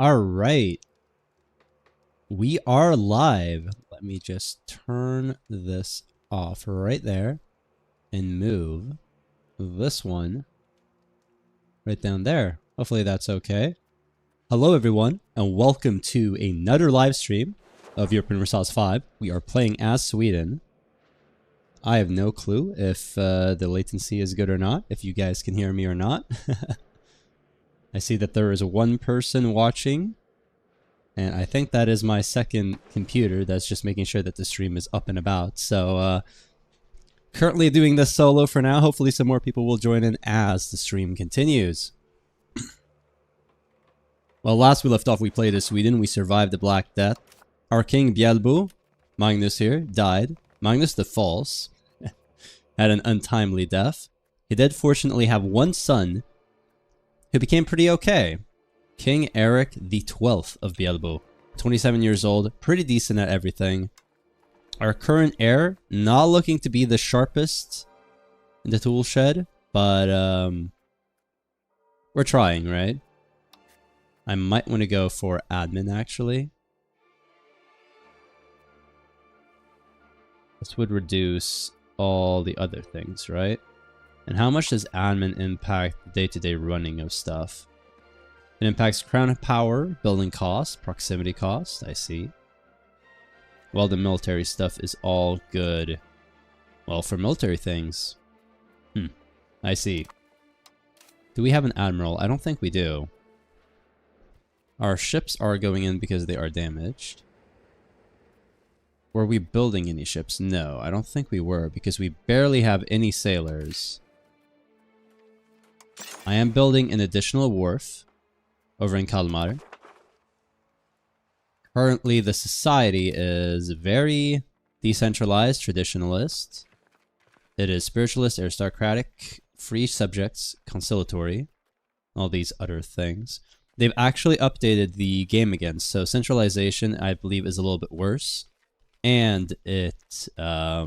All right. We are live. Let me just turn this off right there and move this one right down there. Hopefully that's okay. Hello everyone and welcome to another live stream of Europa Universalis 5. We are playing as Sweden. I have no clue if the latency is good or not, if you guys can hear me or not. I see that there is one person watching. And I think that is my second computer that's just making sure that the stream is up and about. So, currently doing this solo for now. Hopefully some more people will join in as the stream continues. Well, last we left off, we played as Sweden. We survived the Black Death. Our king, Bjelbo, Magnus here, died. Magnus the False had an untimely death. He did fortunately have one son who became pretty okay. King Eric the 12th of Bjelbo, 27 years old, pretty decent at everything. Our current heir, not looking to be the sharpest in the tool shed, but we're trying, right? I might want to go for admin, actually. This would reduce all the other things, right? And how much does admin impact the day-to-day running of stuff? It impacts crown power, building costs, proximity costs, I see. Well, the military stuff is all good. Well, for military things. I see. Do we have an admiral? I don't think we do. Our ships are going in because they are damaged. Were we building any ships? No, I don't think we were because we barely have any sailors. I am building an additional wharf over in Kalmar. Currently, the society is very decentralized, traditionalist. It is spiritualist, aristocratic, free subjects, conciliatory, all these other things. They've actually updated the game again, so centralization, I believe, is a little bit worse. And it, how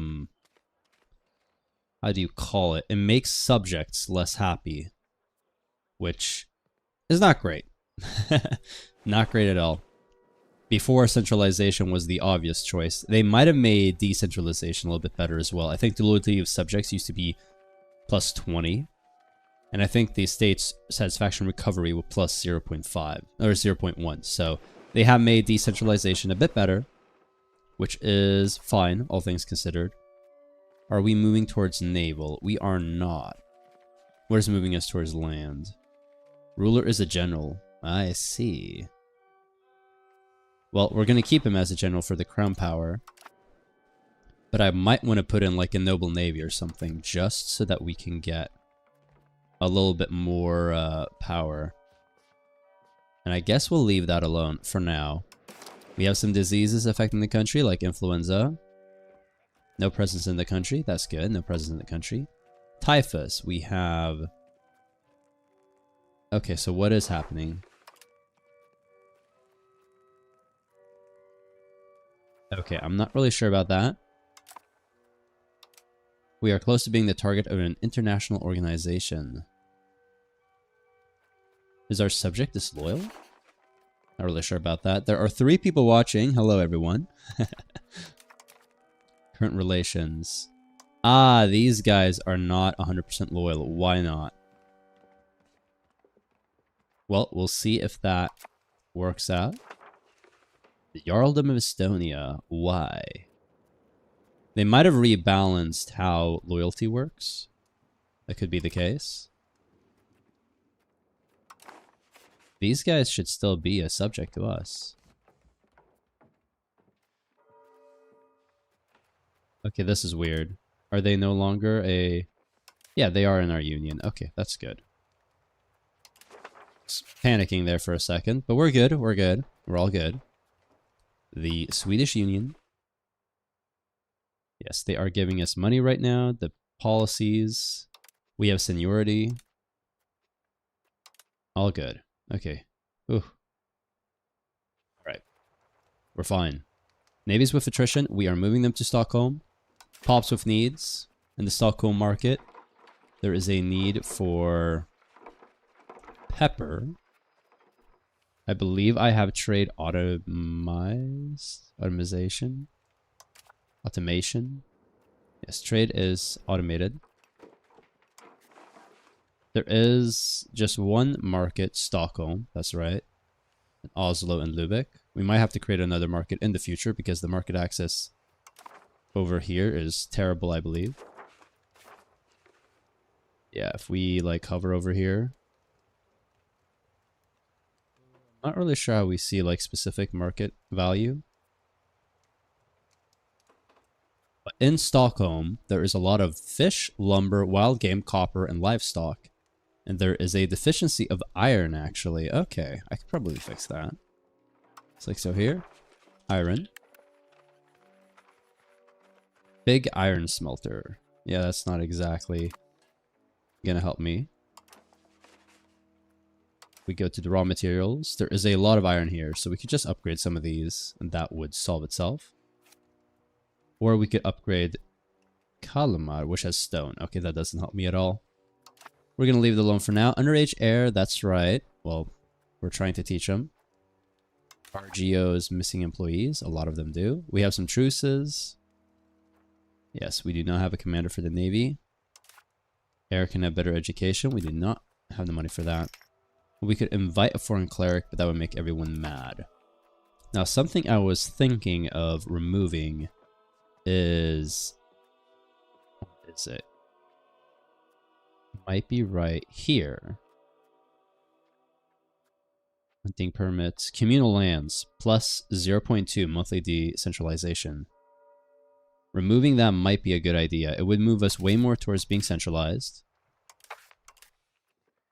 do you call it? It makes subjects less happy, which is not great. Not great at all. Before, centralization was the obvious choice. They might have made decentralization a little bit better as well. I think the loyalty of subjects used to be plus 20. And I think the state's satisfaction recovery was plus 0.5 or 0.1. So they have made decentralization a bit better, which is fine, all things considered. Are we moving towards naval? We are not. What is moving us towards land? Ruler is a general. I see. Well, we're going to keep him as a general for the crown power. But I might want to put in like a noble navy or something just so that we can get a little bit more power. And I guess we'll leave that alone for now. We have some diseases affecting the country like influenza. No presence in the country. That's good. No presence in the country. Typhus. We have... Okay, so what is happening? Okay, I'm not really sure about that. We are close to being the target of an international organization. Is our subject disloyal? Not really sure about that. There are 3 people watching. Hello, everyone. Current relations. Ah, these guys are not 100% loyal. Why not? Well, we'll see if that works out. The Jarldom of Estonia. Why? They might have rebalanced how loyalty works. That could be the case. These guys should still be a subject to us. Okay, this is weird. Are they no longer a... Yeah, they are in our union. Okay, that's good. Panicking there for a second, but we're good, we're good. We're all good. The Swedish Union. Yes, they are giving us money right now. The policies. We have seniority. All good. Okay. Ooh. Alright. We're fine. Navies with attrition. We are moving them to Stockholm. Pops with needs. In the Stockholm market, there is a need for pepper. I believe I have trade automation. Yes, trade is automated. There is just one market, Stockholm, that's right. Oslo and Lübeck. We might have to create another market in the future because the market access over here is terrible, I believe. Yeah, if we like hover over here. Not really sure how we see like specific market value. But in Stockholm, there is a lot of fish, lumber, wild game, copper, and livestock. And there is a deficiency of iron, actually. Okay, I could probably fix that. It's like so here. Iron. Big iron smelter. Yeah, that's not exactly gonna help me. We go to the raw materials. There is a lot of iron here, so we could just upgrade some of these, and that would solve itself. Or we could upgrade Kalmar, which has stone. Okay, that doesn't help me at all. We're going to leave it alone for now. Underage heir, that's right. Well, we're trying to teach them. RGO's missing employees. A lot of them do. We have some truces. Yes, we do not have a commander for the Navy. Heir can have better education. We do not have the money for that. We could invite a foreign cleric, but that would make everyone mad. Now, something I was thinking of removing is... What is it? Might be right here. Hunting permits. Communal lands. Plus 0.2 monthly decentralization. Removing that might be a good idea. It would move us way more towards being centralized.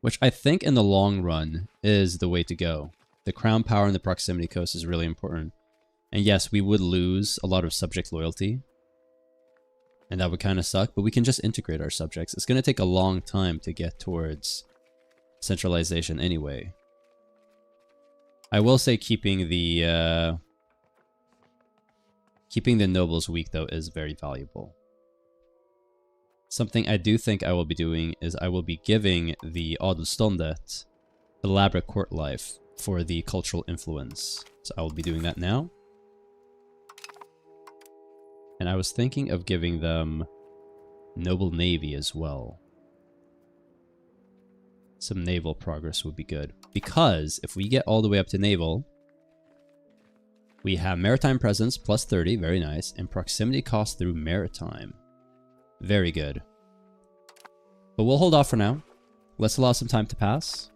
Which I think in the long run is the way to go. The crown power and the proximity coast is really important. And yes, we would lose a lot of subject loyalty. And that would kind of suck, but we can just integrate our subjects. It's going to take a long time to get towards centralization anyway. I will say keeping the nobles weak, though, is very valuable. Something I do think I will be doing is I will be giving the Adelsståndet elaborate court life for the cultural influence. So I will be doing that now. And I was thinking of giving them noble navy as well. Some naval progress would be good. Because if we get all the way up to naval, we have maritime presence plus 30, very nice, and proximity cost through maritime. Very good. But we'll hold off for now. Let's allow some time to pass.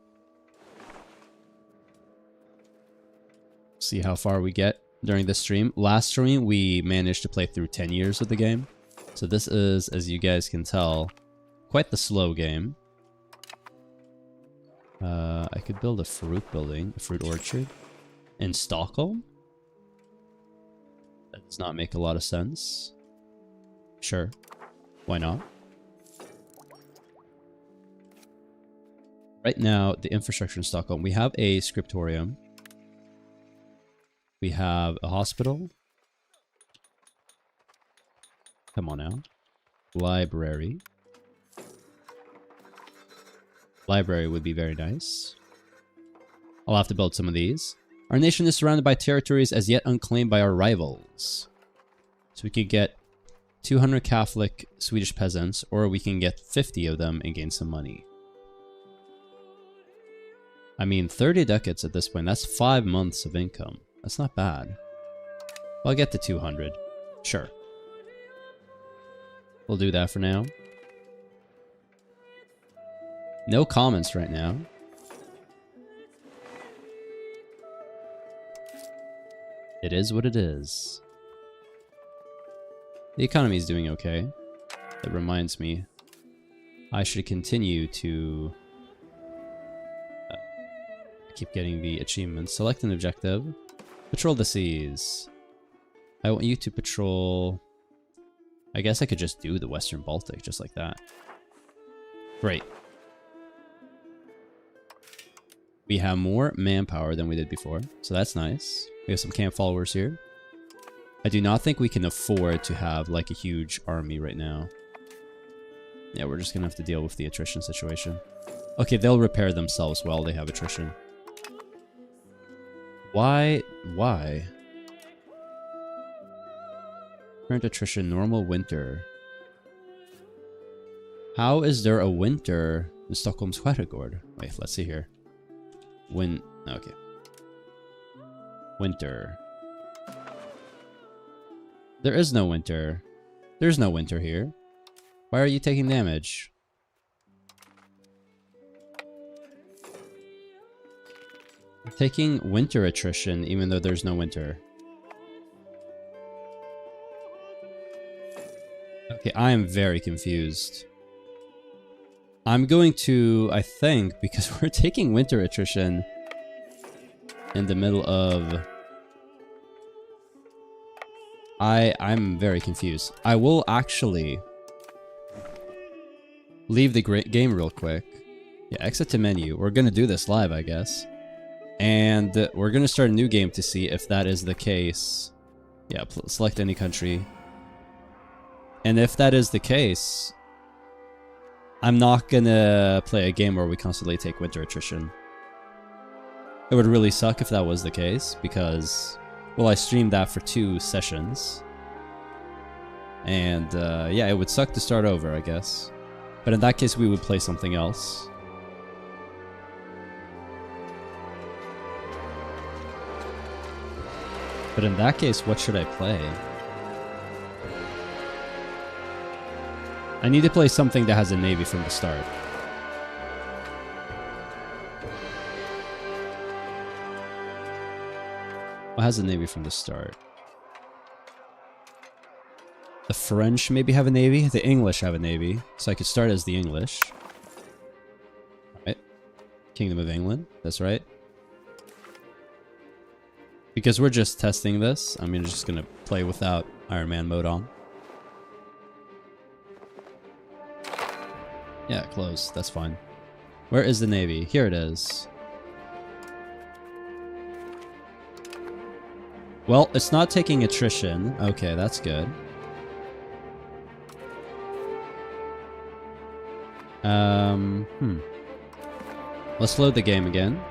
See how far we get during this stream. Last stream, we managed to play through 10 years of the game. So this is, as you guys can tell, quite the slow game. I could build a fruit building, a fruit orchard, in Stockholm? That does not make a lot of sense. Sure. Why not? Right now, the infrastructure in Stockholm, we have a scriptorium. We have a hospital. Come on now. Library. Library would be very nice. I'll have to build some of these. Our nation is surrounded by territories as yet unclaimed by our rivals. So we could get 200 Catholic Swedish peasants, or we can get 50 of them and gain some money. I mean, 30 ducats at this point, that's 5 months of income. That's not bad. I'll get to 200. Sure. We'll do that for now. No comments right now. It is what it is. The economy is doing okay. That reminds me, I should continue to keep getting the achievements. Select an objective. Patrol the seas. I want you to patrol... I guess I could just do the Western Baltic, just like that. Great. We have more manpower than we did before, so that's nice. We have some camp followers here. I do not think we can afford to have, like, a huge army right now. Yeah, we're just gonna have to deal with the attrition situation. Okay, they'll repair themselves while they have attrition. Why? Why? Current attrition, normal winter. How is there a winter in Stockholm's skärgård? Wait, let's see here. Okay. Winter. There is no winter. There's no winter here. Why are you taking damage? I'm taking winter attrition even though there's no winter. Okay, I am very confused. I'm going to, I think, because we're taking winter attrition in the middle of... I'm very confused. I will actually leave the game real quick. Yeah, exit to menu. We're gonna do this live, I guess. And we're gonna start a new game to see if that is the case. Yeah, select any country. And if that is the case, I'm not gonna play a game where we constantly take winter attrition. It would really suck if that was the case, because, well, I streamed that for 2 sessions. And, yeah, it would suck to start over, I guess. But in that case, we would play something else. But in that case, what should I play? I need to play something that has a navy from the start. What has a navy from the start? The French maybe have a navy? The English have a navy. So I could start as the English. Right. Kingdom of England. That's right. Because we're just testing this, I'm just gonna play without Iron Man mode on. Yeah, close. That's fine. Where is the navy? Here it is. Well, it's not taking attrition. Okay, that's good. Let's load the game again.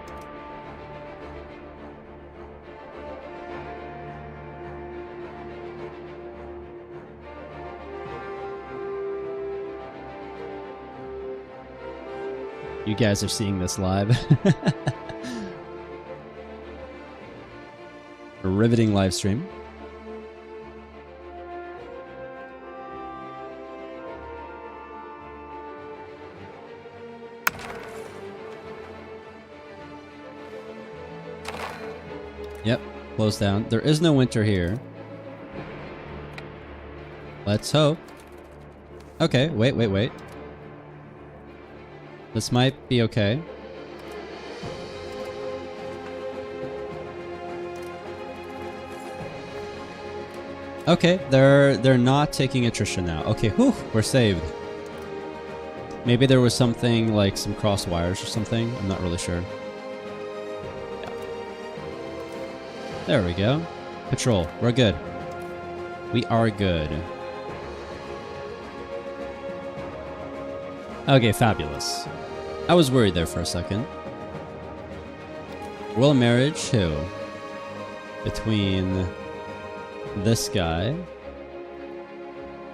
You guys are seeing this live. A riveting live stream. Yep, close down. There is no winter here. Let's hope. Okay, wait. This might be okay. Okay, they're not taking attrition now. Okay, whew, we're saved. Maybe there was something like some cross wires or something. I'm not really sure. Yeah. There we go. Patrol. We're good. We are good. Okay, fabulous. I was worried there for a second. Royal marriage, who? Between this guy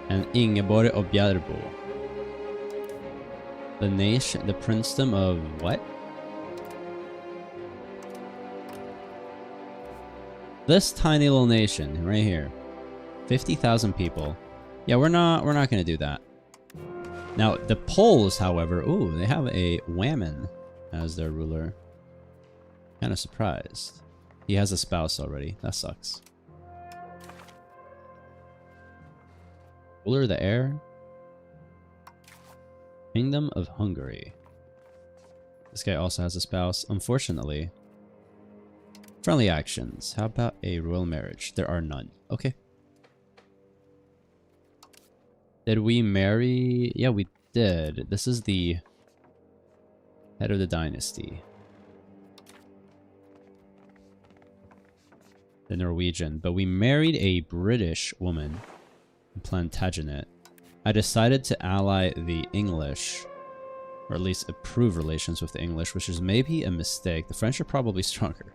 and Ingeborg of Bjärbo. The nation, the princedom of what? This tiny little nation right here. 50,000 people. Yeah, we're not gonna do that. Now, the Poles, however, ooh, they have a Whammon as their ruler. Kind of surprised. He has a spouse already. That sucks. Ruler of the air. Kingdom of Hungary. This guy also has a spouse, unfortunately. Friendly actions. How about a royal marriage? There are none. Okay. Did we marry? Yeah, we did. This is the head of the dynasty. The Norwegian. But we married a British woman, Plantagenet. I decided to ally the English, or at least approve relations with the English, which is maybe a mistake. The French are probably stronger.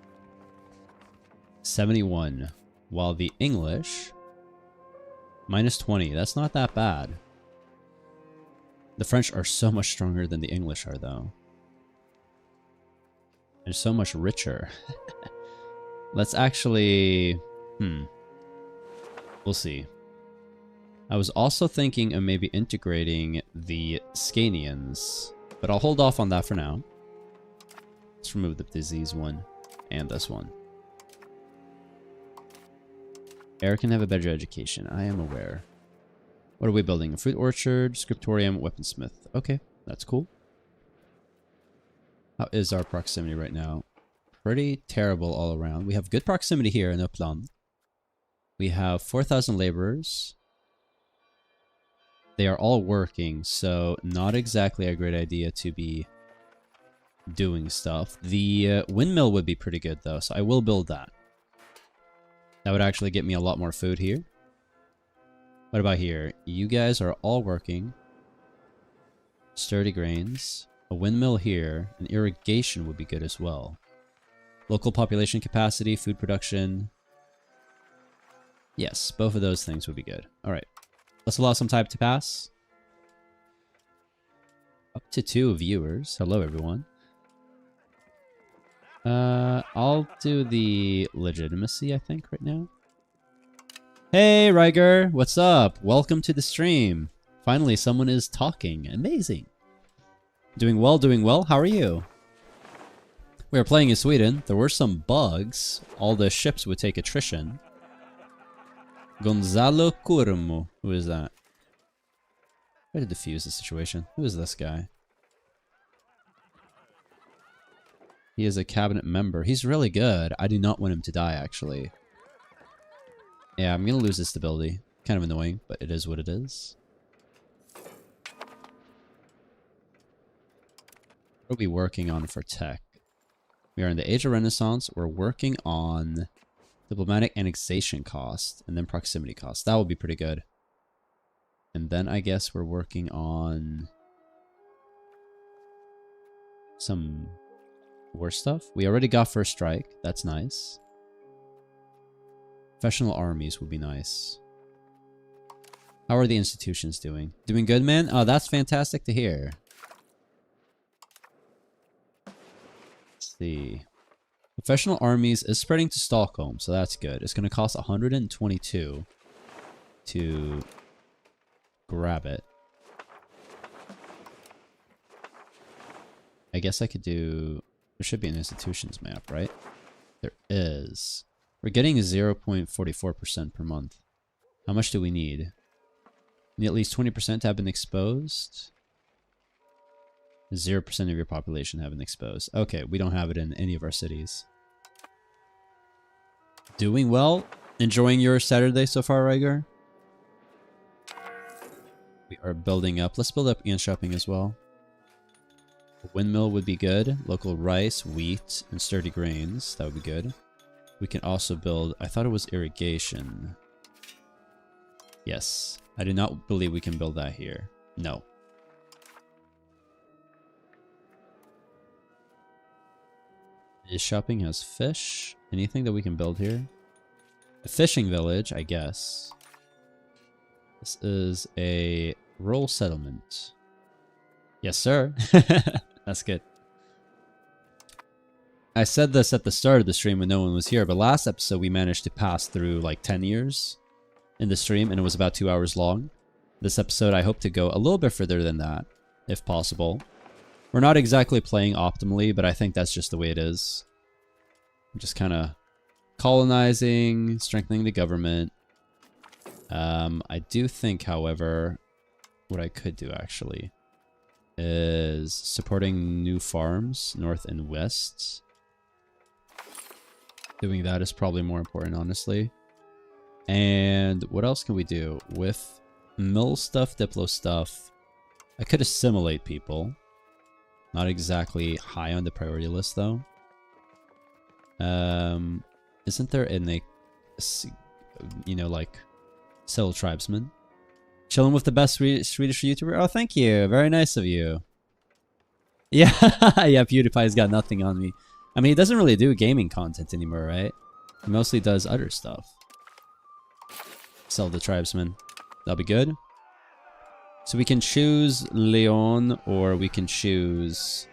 71. While the English, minus 20. That's not that bad. The French are so much stronger than the English are, though. And so much richer. Let's actually... We'll see. I was also thinking of maybe integrating the Scanians, but I'll hold off on that for now. Let's remove the disease one and this one. Eric can have a better education. I am aware. What are we building? A fruit orchard, scriptorium, weaponsmith. Okay, that's cool. How is our proximity right now? Pretty terrible all around. We have good proximity here in Uppland. We have 4,000 laborers. They are all working, so not exactly a great idea to be doing stuff. The windmill would be pretty good though, so I will build that. That would actually get me a lot more food here. What about here? You guys are all working. Sturdy grains. A windmill here. And irrigation would be good as well. Local population capacity, food production. Yes, both of those things would be good. Alright. Let's allow some time to pass. Up to 2 viewers. Hello, everyone. I'll do the legitimacy, I think, right now. Hey, Riger! What's up? Welcome to the stream. Finally, someone is talking. Amazing. Doing well, doing well. How are you? We are playing in Sweden. There were some bugs. All the ships would take attrition. Gonzalo Curmo. Who is that? Try to defuse the situation. Who is this guy? He is a cabinet member. He's really good. I do not want him to die, actually. Yeah, I'm going to lose his stability. Kind of annoying, but it is what it is. What are we working on for tech? We are in the Age of Renaissance. We're working on diplomatic annexation cost and then proximity cost. That would be pretty good. And then I guess we're working on some war stuff. We already got first strike. That's nice. Professional armies would be nice. How are the institutions doing? Doing good, man? Oh, that's fantastic to hear. Let's see. Professional armies is spreading to Stockholm, so that's good. It's going to cost 122 to grab it. I guess I could do... There should be an institutions map, right? There is. We're getting 0.44% per month. How much do we need? We need at least 20% to have been exposed. 0% of your population have been exposed. Okay, we don't have it in any of our cities. Doing well? Enjoying your Saturday so far, Rygar? We are building up. Let's build up Ian shopping as well. A windmill would be good. Local rice, wheat, and sturdy grains. That would be good. We can also build... I thought it was irrigation. Yes. I do not believe we can build that here. No. This shopping has fish. Anything that we can build here? A fishing village, I guess. This is a rural settlement. Yes, sir. That's good. I said this at the start of the stream when no one was here, but last episode we managed to pass through like 10 years in the stream, and it was about 2 hours long. This episode I hope to go a little bit further than that, if possible. We're not exactly playing optimally, but I think that's just the way it is. I'm just kind of colonizing, strengthening the government. I do think, however, what I could do actually is supporting new farms, north and west. Doing that is probably more important, honestly. And what else can we do? With mill stuff, Diplo stuff, I could assimilate people. Not exactly high on the priority list, though. Isn't there a, you know, like, civil tribesman? Chilling with the best Swedish YouTuber? Oh, thank you. Very nice of you. Yeah, yeah, PewDiePie's got nothing on me. I mean, he doesn't really do gaming content anymore, right? He mostly does other stuff. Sell the tribesmen. That'll be good. So we can choose Leon, or we can choose...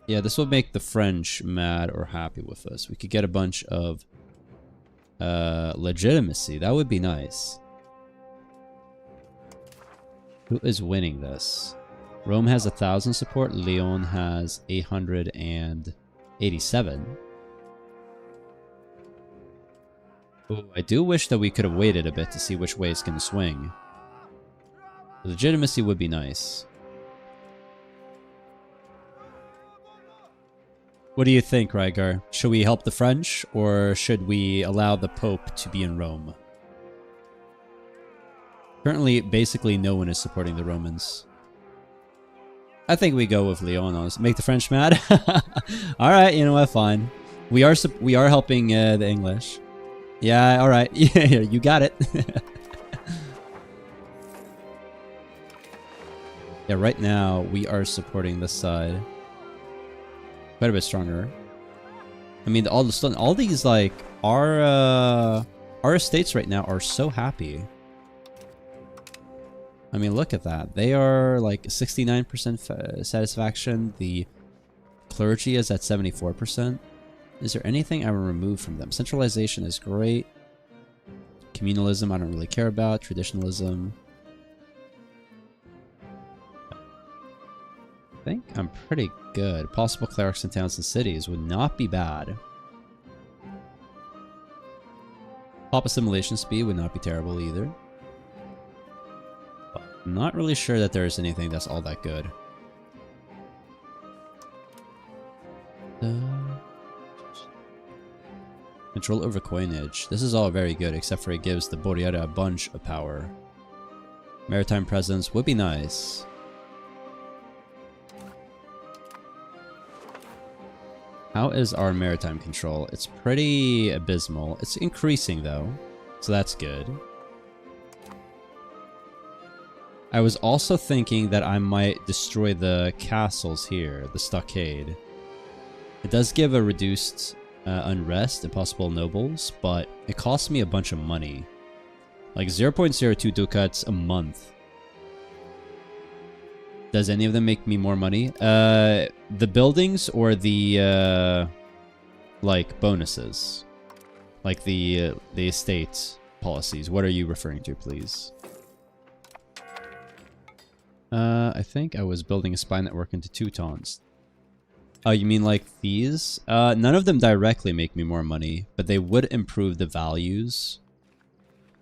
Yeah, this will make the French mad or happy with us. We could get a bunch of legitimacy. That would be nice. Who is winning this? Rome has 1,000 support. Leon has 887. Oh, I do wish that we could have waited a bit to see which way it's going to swing. Legitimacy would be nice. What do you think, Rygar? Should we help the French, or should we allow the Pope to be in Rome? Currently, basically no one is supporting the Romans. I think we go with Leon. Make the French mad? Alright, you know what, fine. We are helping the English. Yeah, alright. Yeah, you got it. Yeah, right now, we are supporting this side. Quite a bit stronger. I mean, all these, like, our estates right now are so happy. I mean, look at that. They are, like, 69% satisfaction. The clergy is at 74%. Is there anything I will remove from them? Centralization is great. Communalism, I don't really care about. Traditionalism. I think I'm pretty good. Possible clerics in towns and cities would not be bad. Pop assimilation speed would not be terrible either. But I'm not really sure that there's anything that's all that good. Control over coinage. This is all very good, except for it gives the Boreata a bunch of power. Maritime presence would be nice. How is our maritime control? It's pretty abysmal. It's increasing though, so that's good. I was also thinking that I might destroy the castles here, the stockade. It does give a reduced unrest and possible nobles, but it costs me a bunch of money. Like 0.02 ducats a month. Does any of them make me more money? The buildings or the like bonuses? Like the estate policies. What are you referring to, please? I think I was building a spy network into Teutons. Oh, you mean like these? None of them directly make me more money, but they would improve the values.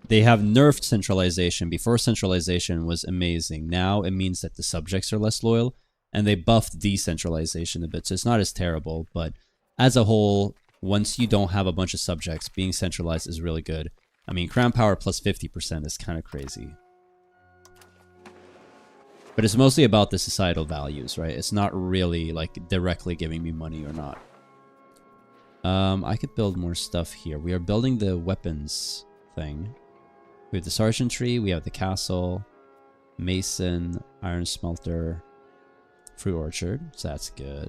They have nerfed centralization. Before, centralization was amazing. Now it means that the subjects are less loyal, and they buffed decentralization a bit, so it's not as terrible, but as a whole, once you don't have a bunch of subjects, being centralized is really good. I mean, crown power plus 50% is kind of crazy. But it's mostly about the societal values, right? It's not really, like, directly giving me money or not. I could build more stuff here. We are building the weapons thing. We have the sergeantry, we have the castle, mason, iron smelter, fruit orchard, so that's good.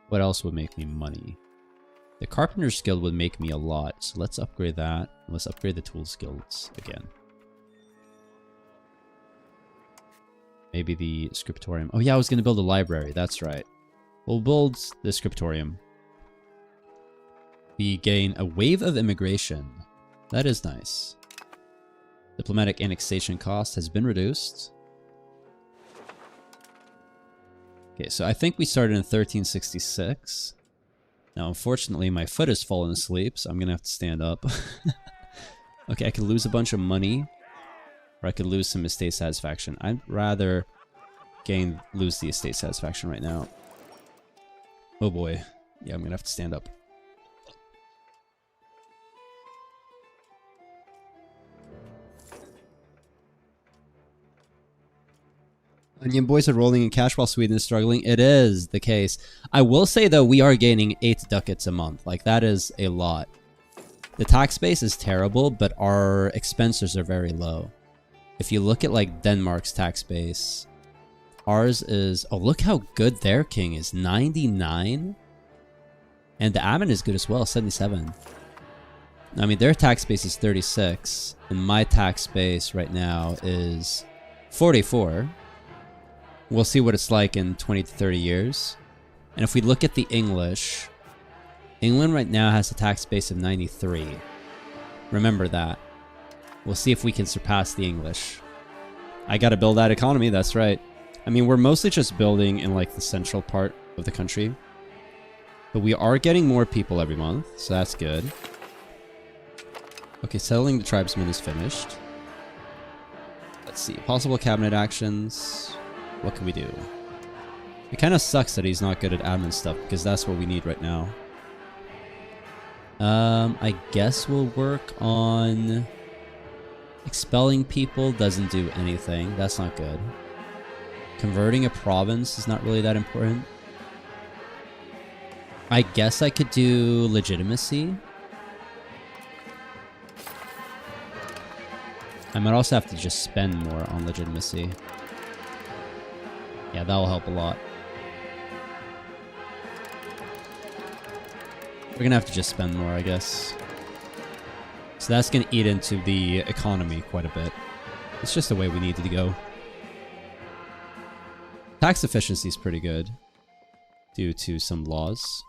What else would make me money? The Carpenter's Guild would make me a lot, so let's upgrade that. Let's upgrade the Tools Guilds again. Maybe the Scriptorium. Oh yeah, I was going to build a library, that's right. We'll build the Scriptorium. We gain a wave of immigration. That is nice. Diplomatic annexation cost has been reduced. Okay, so I think we started in 1366. Now, unfortunately, my foot has fallen asleep, so I'm going to have to stand up. Okay, I could lose a bunch of money, or I could lose some estate satisfaction. I'd rather lose the estate satisfaction right now. Oh boy. Yeah, I'm going to have to stand up. Onion boys are rolling in cash while Sweden is struggling. It is the case. I will say, though, we are gaining 8 ducats a month. Like, that is a lot. The tax base is terrible, but our expenses are very low. If you look at, like, Denmark's tax base, Ours is... Oh, look how good their king is. 99? And the admin is good as well, 77. I mean, their tax base is 36. And my tax base right now is 44. We'll see what it's like in 20 to 30 years. And if we look at the English... England right now has a tax base of 93. Remember that. We'll see if we can surpass the English. I gotta build that economy, that's right. I mean, we're mostly just building in like the central part of the country. But we are getting more people every month, so that's good. Okay, settling the tribesmen is finished. Let's see, possible cabinet actions. What can we do? It kind of sucks that he's not good at admin stuff, because that's what we need right now. I guess we'll work on... Expelling people doesn't do anything. That's not good. Converting a province is not really that important. I guess I could do legitimacy. I might also have to just spend more on legitimacy. Yeah, that'll help a lot. We're gonna have to just spend more, I guess. So that's gonna eat into the economy quite a bit. It's just the way we needed to go. Tax efficiency is pretty good due to some laws.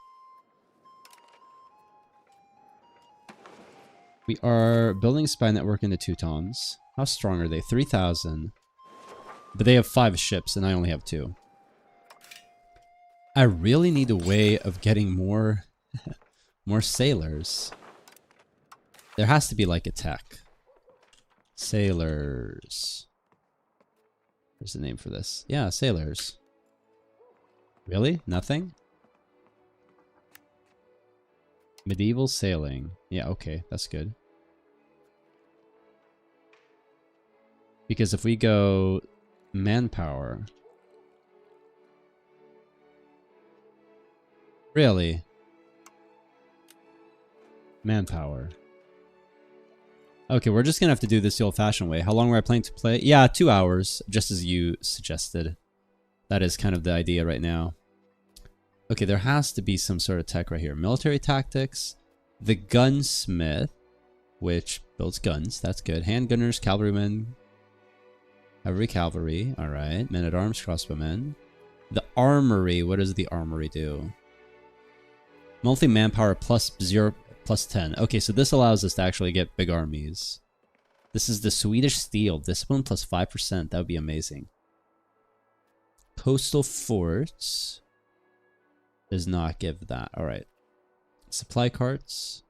We are building a spy network in the Teutons. How strong are they? 3,000. But they have 5 ships and I only have 2. I really need a way of getting more more sailors. There has to be like a tech. Sailors. Where's the name for this? Yeah, sailors. Really? Nothing? Medieval sailing. Yeah, okay, that's good. Because if we go manpower. Really? Manpower. Okay, we're just gonna have to do this the old-fashioned way. How long were I planning to play? Yeah, 2 hours, just as you suggested. That is kind of the idea right now. Okay, there has to be some sort of tech right here. Military tactics. The gunsmith, which builds guns. That's good. Handgunners, cavalrymen. Cavalry. Alright. Men-at-arms, crossbowmen. The armory. What does the armory do? Monthly manpower plus 0... plus 10. Okay, so this allows us to actually get big armies. This is the Swedish steel. Discipline plus 5%. That would be amazing. Coastal forts does not give that. Alright. Supply carts.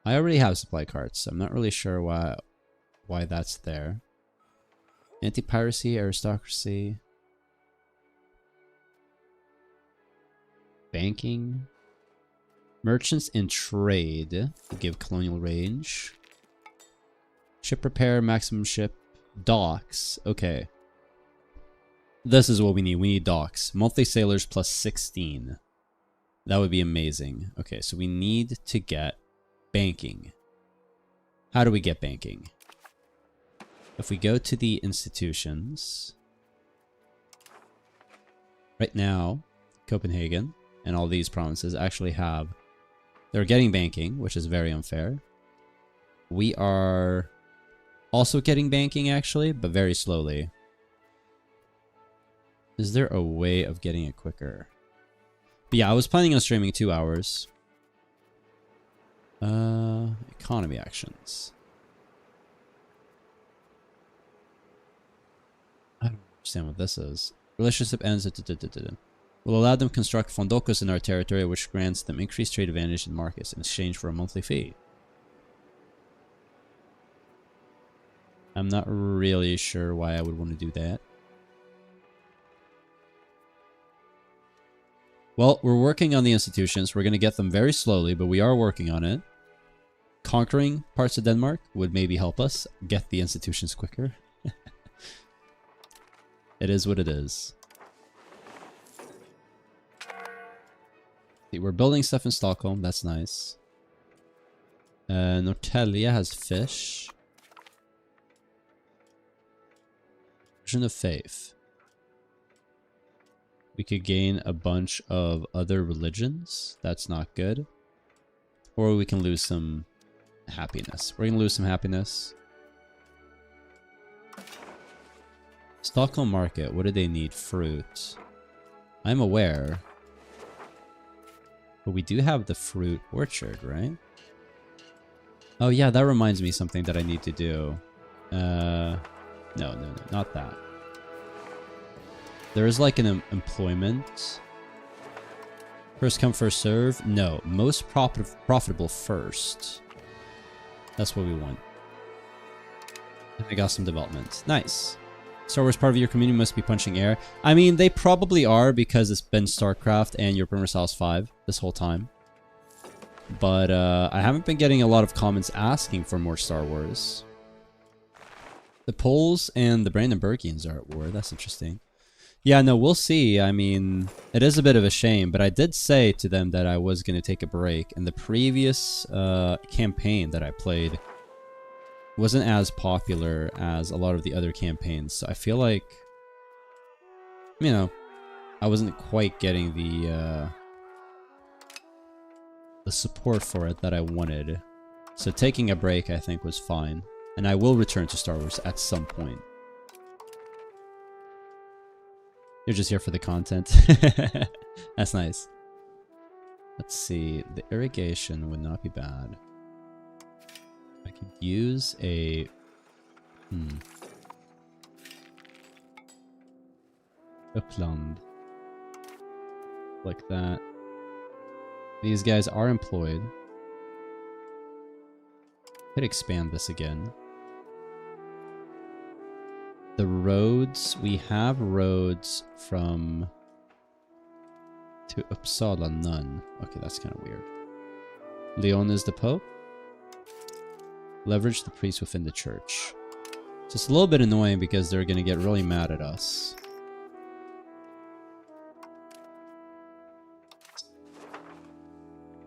I already have supply carts. I'm not really sure why that's there. Anti-piracy, aristocracy. Banking. Merchants in trade will give colonial range. Ship repair, maximum ship. Docks. Okay. This is what we need. We need docks. Monthly sailors plus 16. That would be amazing. Okay, so we need to get banking. How do we get banking? If we go to the institutions. Right now, Copenhagen and all these provinces actually have... They're getting banking, which is very unfair. We are also getting banking, actually, but very slowly. Is there a way of getting it quicker? But yeah, I was planning on streaming 2 hours. Economy actions. I don't understand what this is. Relationship ends... Will allow them to construct fondocos in our territory, which grants them increased trade advantage in markets in exchange for a monthly fee. I'm not really sure why I would want to do that. Well, we're working on the institutions. We're going to get them very slowly, but we are working on it. Conquering parts of Denmark would maybe help us get the institutions quicker. It is what it is. We're building stuff in Stockholm. That's nice. Norrtälje has fish. Version of Faith. We could gain a bunch of other religions. That's not good. Or we can lose some happiness. We're going to lose some happiness. Stockholm Market. What do they need? Fruit. I'm aware. But we do have the fruit orchard, right? Oh yeah, that reminds me something that I need to do. No, not that. There is like an employment. First come, first serve. No, most profitable first. That's what we want. And I got some development. Nice. Star Wars part of your community must be punching air. I mean, they probably are because it's been StarCraft and Europa Universalis 5 this whole time. But I haven't been getting a lot of comments asking for more Star Wars. The Poles and the Brandenburgians are at war. That's interesting. Yeah, no, we'll see. I mean, it is a bit of a shame, but I did say to them that I was going to take a break. And the previous campaign that I played wasn't as popular as a lot of the other campaigns. So I feel like, you know, I wasn't quite getting the support for it that I wanted. So taking a break, I think, was fine. And I will return to Star Wars at some point. You're just here for the content. That's nice. Let's see. The irrigation would not be bad. I could use a... Upland. Like that. These guys are employed. Could expand this again. The roads, we have roads from to Uppsala, none. Okay, that's kind of weird. Leon is the Pope. Leverage the priests within the church. Just a little bit annoying because they're going to get really mad at us.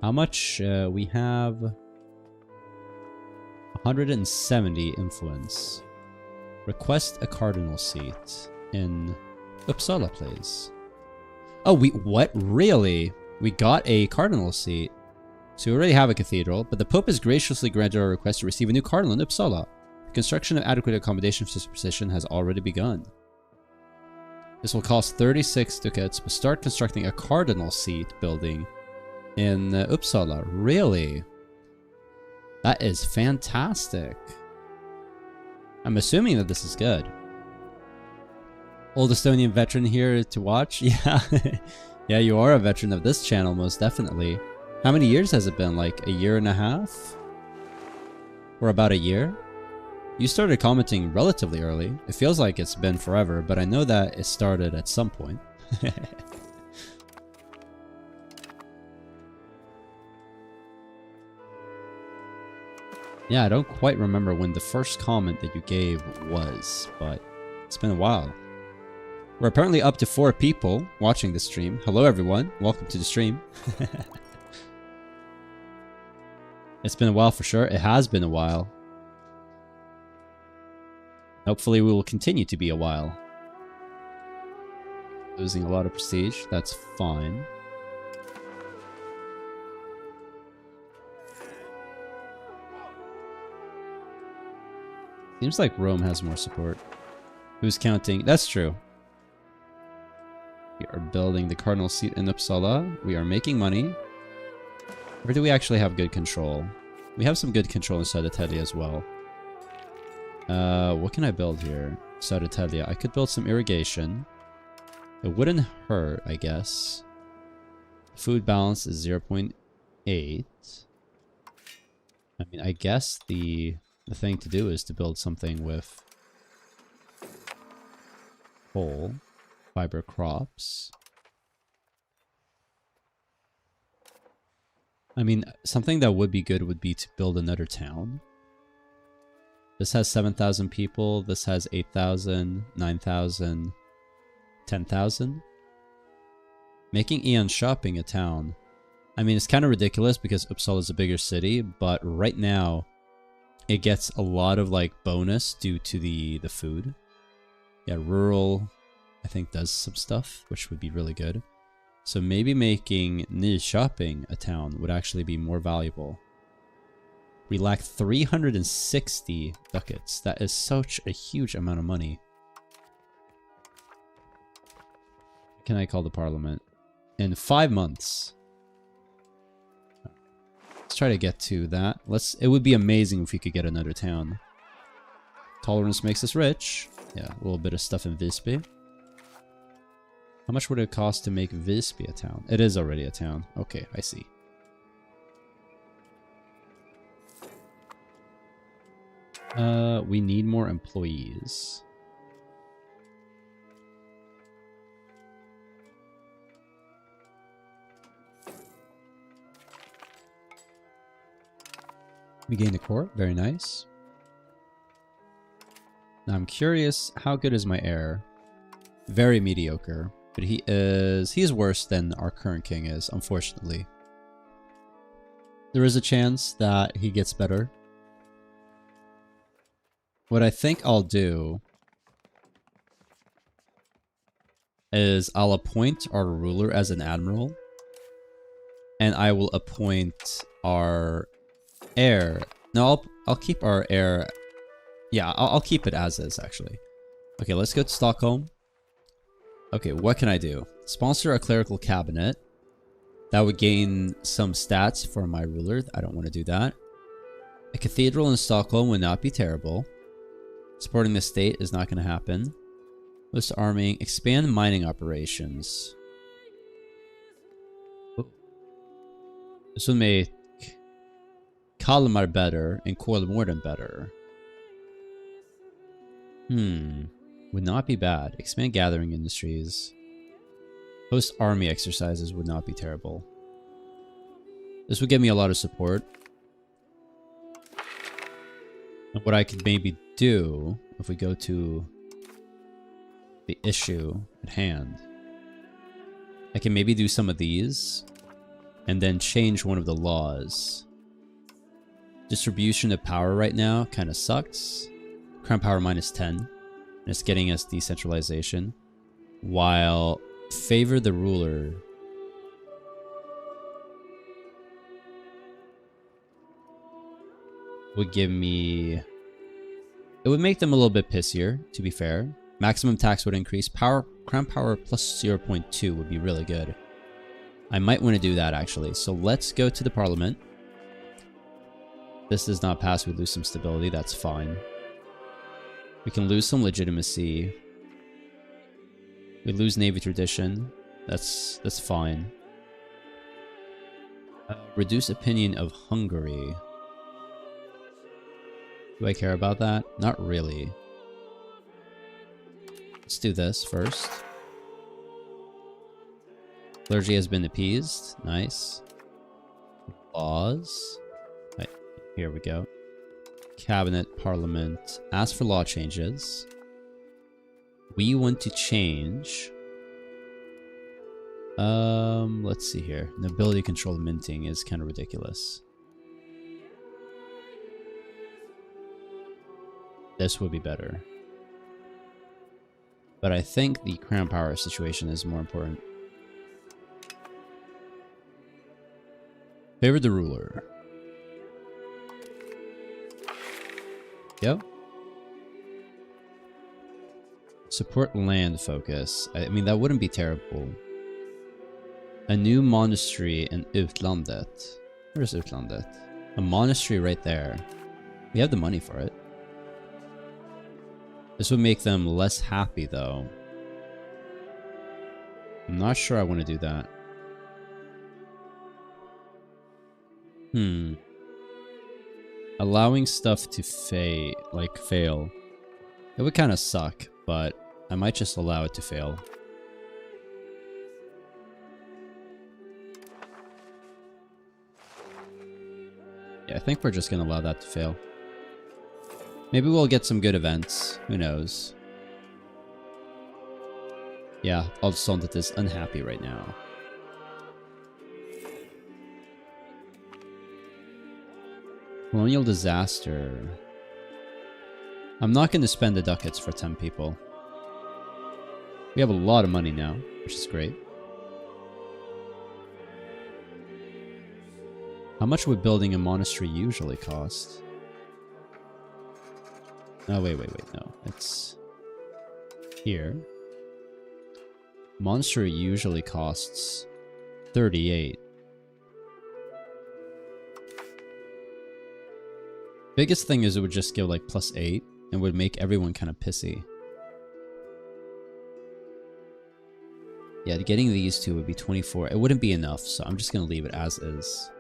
How much? We have 170 influence. Request a cardinal seat in Uppsala, please. Oh, what? Really? We got a cardinal seat. So we already have a cathedral, but the Pope has graciously granted our request to receive a new cardinal in Uppsala. The construction of adequate accommodation for this position has already begun. This will cost 36 ducats, but start constructing a cardinal seat building in Uppsala. Really? That is fantastic. I'm assuming that this is good. Old Estonian veteran here to watch? Yeah. Yeah, you are a veteran of this channel, most definitely. How many years has it been? Like a year and a half? Or about a year? You started commenting relatively early. It feels like it's been forever, but I know that it started at some point. Yeah, I don't quite remember when the first comment that you gave was, but it's been a while. We're apparently up to 4 people watching the stream. Hello everyone, welcome to the stream. It's been a while for sure. It has been a while. Hopefully we will continue to be a while. Losing a lot of prestige, that's fine. Seems like Rome has more support. Who's counting? That's true. We are building the cardinal seat in Uppsala. We are making money. Or do we actually have good control? We have some good control in Södertälje as well. What can I build here? Södertälje. I could build some irrigation. It wouldn't hurt, I guess. Food balance is 0.8. I mean, I guess the thing to do is to build something with coal, fiber crops. I mean, something that would be good would be to build another town. This has 7,000 people. This has 8,000, 9,000, 10,000. Making Eon Shopping a town. I mean, it's kind of ridiculous because Uppsala is a bigger city, but right now it gets a lot of like bonus due to the food. Yeah, rural I think does some stuff, which would be really good. So maybe making Nyköping a town would actually be more valuable. We lack 360 ducats. That is such a huge amount of money. Can I call the parliament? In 5 months. Let's try to get to that. It would be amazing if we could get another town. Tolerance makes us rich. Yeah, a little bit of stuff in Visby. How much would it cost to make Visby a town? It is already a town. Okay, I see. We need more employees. We gained a core. Very nice. Now I'm curious, how good is my heir? Very mediocre. But he's worse than our current king is, unfortunately. There is a chance that he gets better. What I think I'll do is I'll appoint our ruler as an admiral. And I will appoint our heir. No, I'll keep our heir. Yeah, I'll keep it as is, actually. Okay, let's go to Stockholm. Okay, what can I do? Sponsor a clerical cabinet. That would gain some stats for my ruler. I don't want to do that. A cathedral in Stockholm would not be terrible. Supporting the state is not going to happen. List arming. Expand mining operations. This would make Kalmar better and Kolmården better. Would not be bad. Expand gathering industries. Host army exercises would not be terrible. This would give me a lot of support. And what I could maybe do, if we go to the issue at hand, I can maybe do some of these and then change one of the laws. Distribution of power right now kind of sucks. Crown power -10. And it's getting us decentralization. While favor the ruler would give me... It would make them a little bit pissier, to be fair. Maximum tax would increase. Crown power plus 0.2 would be really good. I might want to do that, actually. So let's go to the parliament. This does not pass. We lose some stability. That's fine. We can lose some legitimacy. We lose navy tradition. That's fine. Reduce opinion of Hungary. Do I care about that? Not really. Let's do this first. Clergy has been appeased. Nice. Laws. Right, here we go. Cabinet, Parliament. Ask for law changes. We want to change. Let's see here. Nobility controlled minting is kind of ridiculous. This would be better. But I think the crown power situation is more important. Favor the ruler. Yep. Support land focus. I mean, that wouldn't be terrible. A new monastery in Utlandet. Where's Utlandet? A monastery right there. We have the money for it. This would make them less happy, though. I'm not sure I want to do that. Allowing stuff to fail. It would kind of suck, but I might just allow it to fail. Yeah, I think we're just going to allow that to fail. Maybe we'll get some good events. Who knows? Yeah, Alstondet is unhappy right now. Colonial disaster. I'm not going to spend the ducats for 10 people. We have a lot of money now, which is great. How much would building a monastery usually cost? Oh, wait, no. It's here. Monastery usually costs 38. Biggest thing is it would just give like +8 and would make everyone kind of pissy. Yeah, getting these two would be 24. It wouldn't be enough, so I'm just going to leave it as is.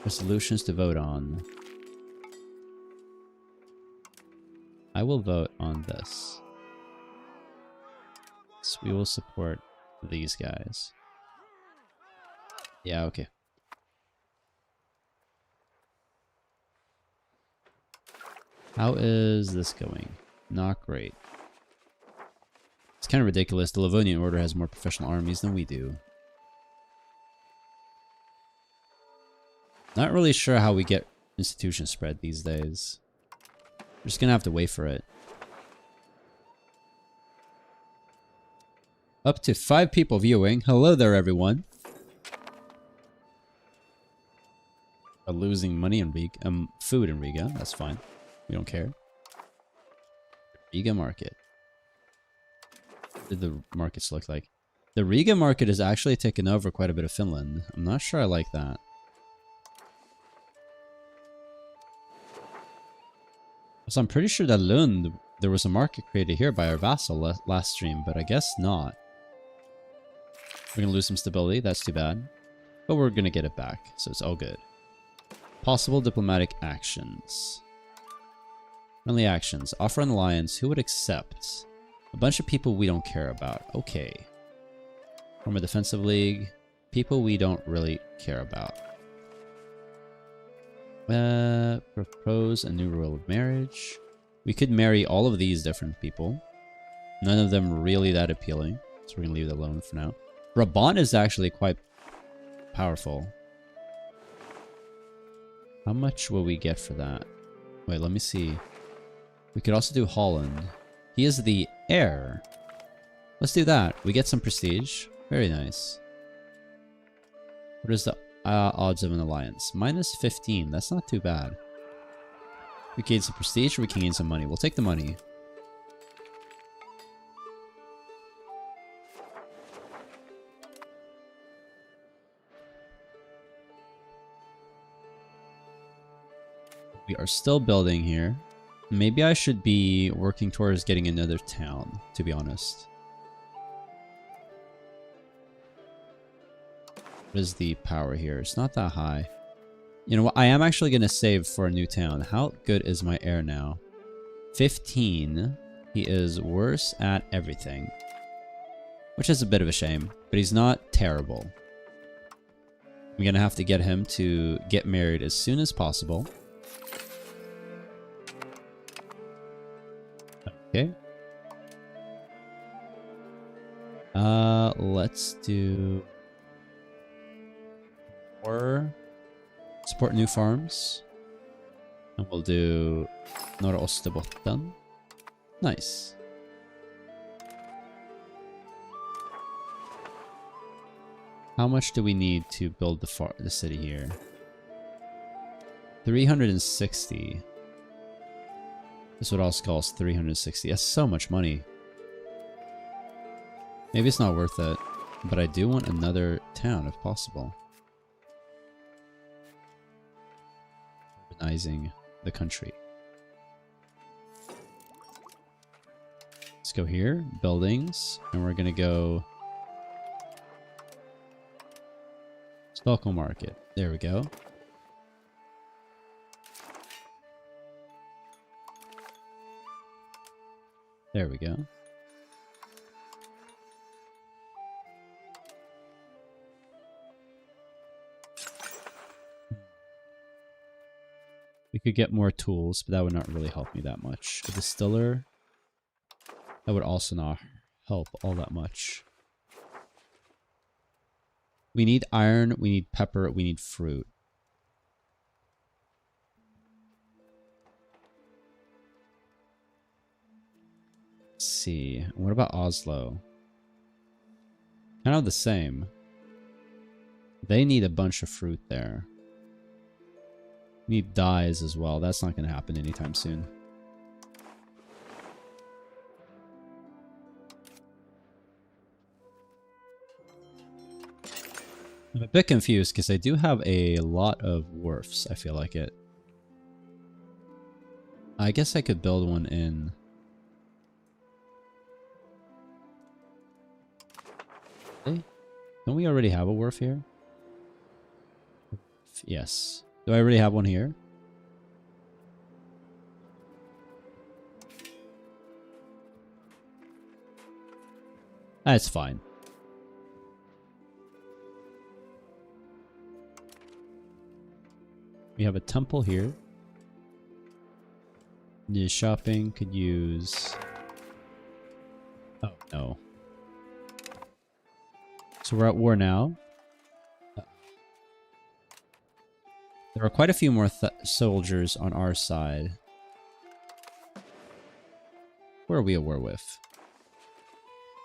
Resolutions to vote on. I will vote on this. So we will support these guys. Yeah, okay. How is this going? Not great. It's kind of ridiculous. The Livonian Order has more professional armies than we do. Not really sure how we get institution spread these days. We're just gonna have to wait for it. Up to 5 people viewing. Hello there, everyone. Losing money in Riga, food in Riga. That's fine. We don't care. Riga market. What did the markets look like? The Riga market has actually taken over quite a bit of Finland. I'm not sure I like that. So I'm pretty sure that Lund, there was a market created here by our vassal last stream, but I guess not. We're going to lose some stability. That's too bad. But we're going to get it back, so it's all good. Possible diplomatic actions. Friendly actions. Offer an alliance. Who would accept? A bunch of people we don't care about. Okay. Form a defensive league. People we don't really care about. Propose a new rule of marriage. We could marry all of these different people. None of them really that appealing. So we're going to leave it alone for now. Brabant is actually quite powerful. How much will we get for that? Wait, let me see. We could also do Holland. He is the heir. Let's do that. We get some prestige. Very nice. What is the odds of an alliance? -15. That's not too bad. We gain some prestige or we can gain some money. We'll take the money. We are still building here. Maybe I should be working towards getting another town, to be honest. What is the power here? It's not that high. You know what? I am actually going to save for a new town. How good is my heir now? 15. He is worse at everything. Which is a bit of a shame. But he's not terrible. I'm going to have to get him to get married as soon as possible. Okay. Let's do more support new farms. And we'll do Norra Österbotten. Nice. How much do we need to build the city here? 360. This would also cost 360. That's so much money. Maybe it's not worth it, but I do want another town if possible. Urbanizing the country. Let's go here, buildings, and we're gonna go Stockholm Market. There we go. There we go. We could get more tools, but that would not really help me that much. A distiller, that would also not help all that much. We need iron, we need pepper, we need fruit. see. What about Oslo? Kind of the same. They need a bunch of fruit there. Need dyes as well. That's not going to happen anytime soon. I'm a bit confused because they do have a lot of wharfs, I feel like it. I guess I could build one in... Hey, don't we already have a wharf here? Yes. Do I already have one here? That's fine. We have a temple here. The shopping could use... Oh, no. So we're at war now. There are quite a few more soldiers on our side. Who are we at war with?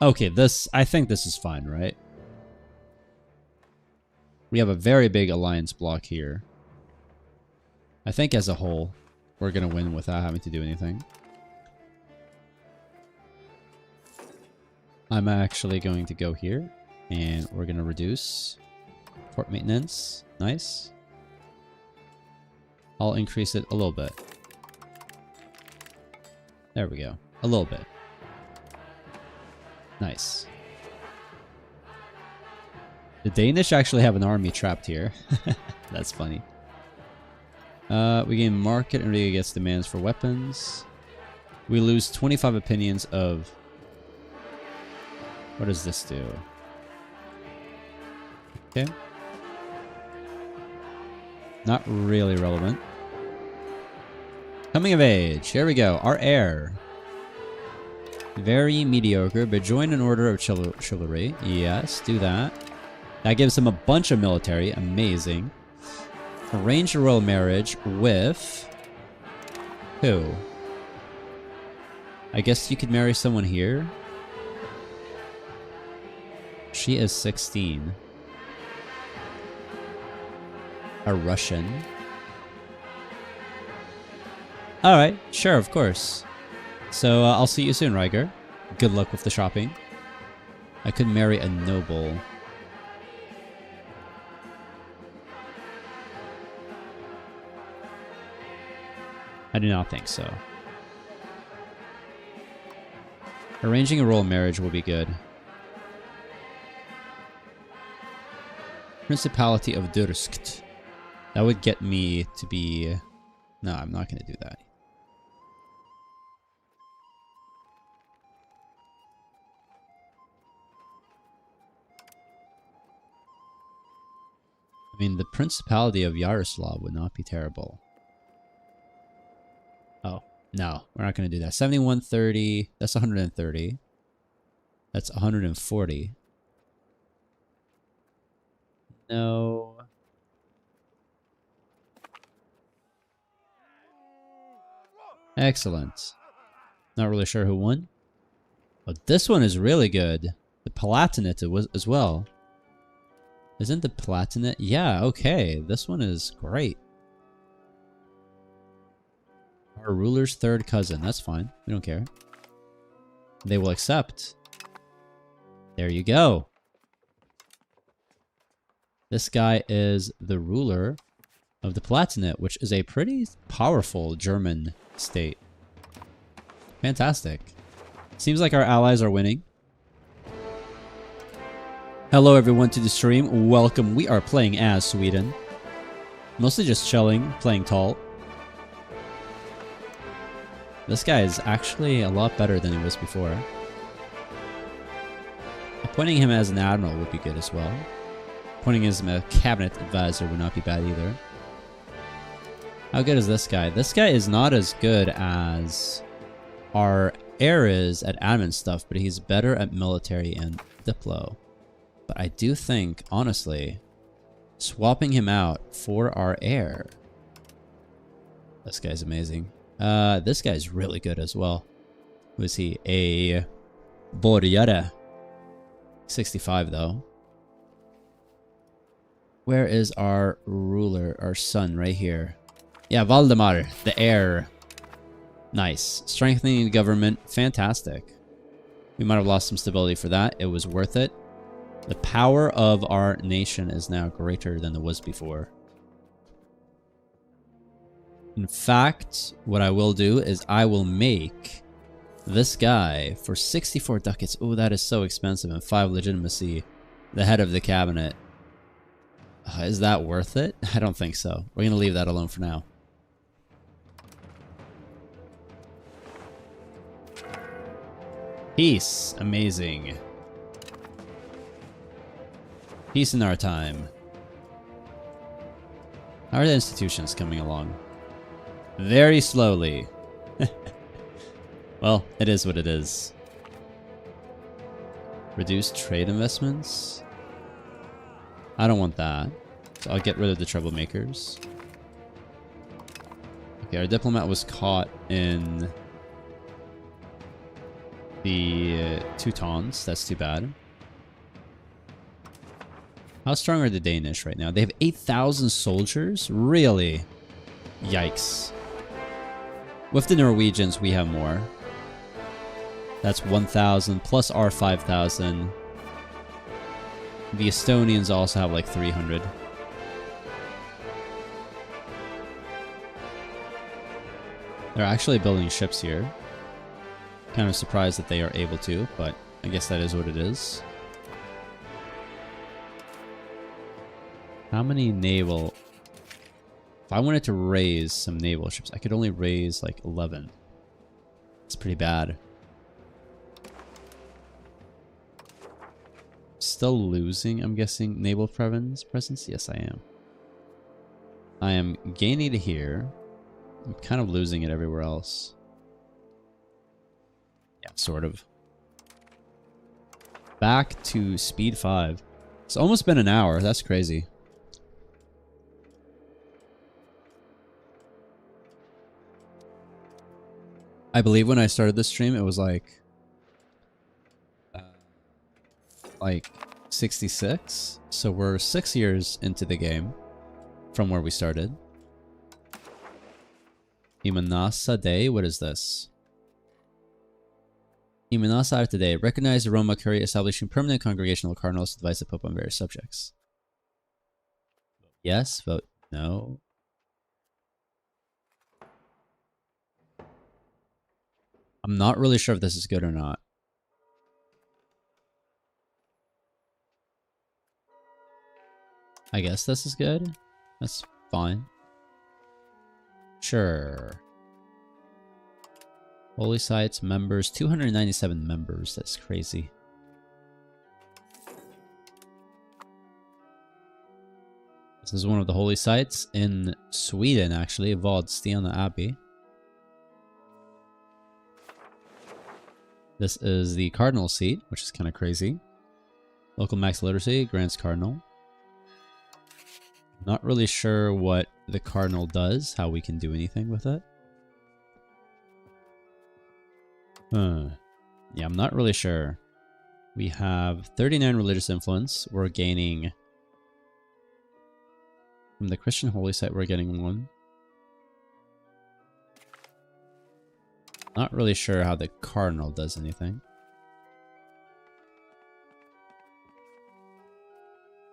Okay, I think this is fine, right? We have a very big alliance block here. I think as a whole, we're going to win without having to do anything. I'm actually going to go here, and we're going to reduce port maintenance. Nice. I'll increase it a little bit. There we go. A little bit. Nice. The Danish actually have an army trapped here. That's funny. We gain market and Riga gets demands for weapons. We lose 25 opinions of... What does this do? Okay. Not really relevant. Coming of age. Here we go. Our heir. Very mediocre, but join an order of chivalry. Yes, do that. That gives him a bunch of military. Amazing. Arrange a royal marriage with... Who? I guess you could marry someone here. She is 16. A Russian. Alright, sure, of course. So, I'll see you soon, Riker. Good luck with the shopping. I could marry a noble. I do not think so. Arranging a royal marriage will be good. Principality of Dursk. That would get me to be... No, I'm not going to do that. I mean, the Principality of Yaroslav would not be terrible. Oh, no. We're not going to do that. 7130. That's 130. That's 140. No. Excellent. Not really sure who won. But this one is really good. The Palatinate as well. Isn't the Palatinate? Yeah, okay. This one is great. Our ruler's third cousin. That's fine. We don't care. They will accept. There you go. This guy is the ruler of the Palatinate, which is a pretty powerful German state. Fantastic. Seems like our allies are winning. Hello everyone to the stream. Welcome. We are playing as Sweden. Mostly just chilling, playing tall. This guy is actually a lot better than he was before. Appointing him as an admiral would be good as well. Appointing him as a cabinet advisor would not be bad either. How good is this guy? This guy is not as good as our heir is at admin stuff, but he's better at military and diplo. But I do think, honestly, swapping him out for our heir. This guy's amazing. This guy's really good as well. Who is he? A borgare. 65 though. Where is our ruler, our son, right here? Yeah, Valdemar, the heir. Nice. Strengthening the government, fantastic. We might have lost some stability for that. It was worth it. The power of our nation is now greater than it was before. In fact, what I will do is I will make this guy for 64 ducats. Oh, that is so expensive. And 5 legitimacy. The head of the cabinet. Is that worth it? I don't think so. We're going to leave that alone for now. Peace. Amazing. Peace in our time. How are the institutions coming along? Very slowly. Well, it is what it is. Reduce trade investments? I don't want that. So I'll get rid of the troublemakers. Okay, our diplomat was caught in the Teutons. That's too bad. How strong are the Danish right now? They have 8,000 soldiers? Really? Yikes. With the Norwegians, we have more. That's 1,000 plus our 5,000. The Estonians also have like 300. They're actually building ships here. Kind of surprised that they are able to, but I guess that is what it is. How many naval... If I wanted to raise some naval ships, I could only raise like 11. It's pretty bad. Still losing, I'm guessing, naval presence? Yes, I am. I am gaining it here. I'm kind of losing it everywhere else. Yeah, sort of. Back to speed 5. It's almost been an hour. That's crazy. I believe when I started this stream, it was like 66. So we're 6 years into the game from where we started. Imanasa Day, what is this? Imanasa today. Recognize the Roma Curia establishing permanent congregational cardinals to advise the Pope on various subjects. Yes, vote no. I'm not really sure if this is good or not. I guess this is good. That's fine. Sure. Holy Sites members, 297 members. That's crazy. This is one of the holy sites in Sweden, actually, Vadstena Abbey. This is the cardinal seat, which is kind of crazy. Local max literacy grants cardinal. Not really sure what the cardinal does, how we can do anything with it. Yeah, I'm not really sure. We have 39 religious influence. We're gaining... From the Christian holy site, we're getting 1. Not really sure how the cardinal does anything.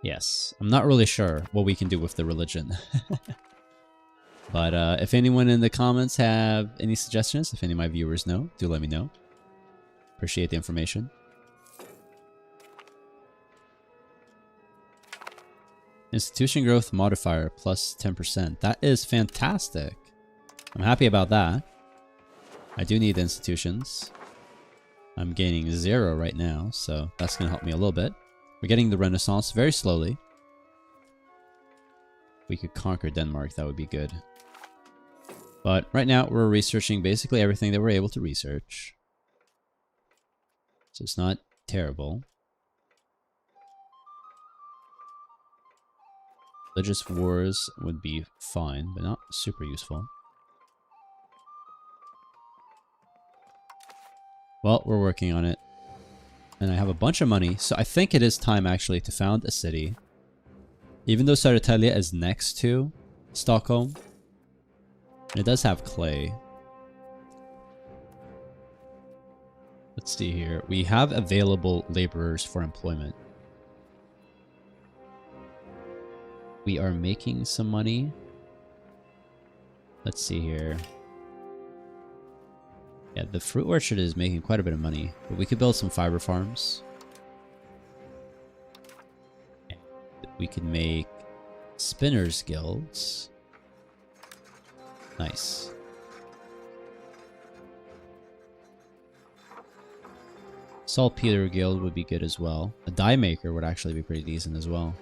Yes, I'm not really sure what we can do with the religion. But if anyone in the comments have any suggestions, if any of my viewers know, do let me know. Appreciate the information. Institution growth modifier plus 10%. That is fantastic. I'm happy about that. I do need institutions. I'm gaining 0 right now, so that's going to help me a little bit. We're getting the Renaissance very slowly. If we could conquer Denmark, that would be good. But right now, we're researching basically everything that we're able to research. So it's not terrible. Religious wars would be fine, but not super useful. Well, we're working on it. And I have a bunch of money, so I think it is time actually to found a city. Even though Södertälje is next to Stockholm, it does have clay. Let's see here. We have available laborers for employment. We are making some money. Let's see here. Yeah, the fruit orchard is making quite a bit of money, but we could build some fiber farms. And we could make spinners guilds. Nice. Saltpeter guild would be good as well. A dye maker would actually be pretty decent as well.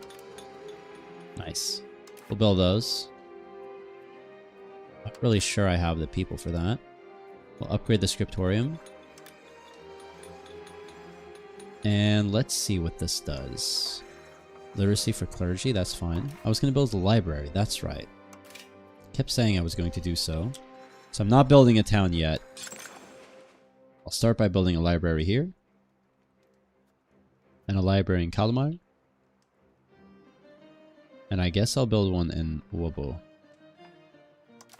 Nice. We'll build those. Not really sure I have the people for that. We'll upgrade the scriptorium. And let's see what this does. Literacy for clergy, that's fine. I was going to build a library, that's right. Kept saying I was going to do so. So I'm not building a town yet. I'll start by building a library here. And a library in Kalmar. And I guess I'll build one in Åbo.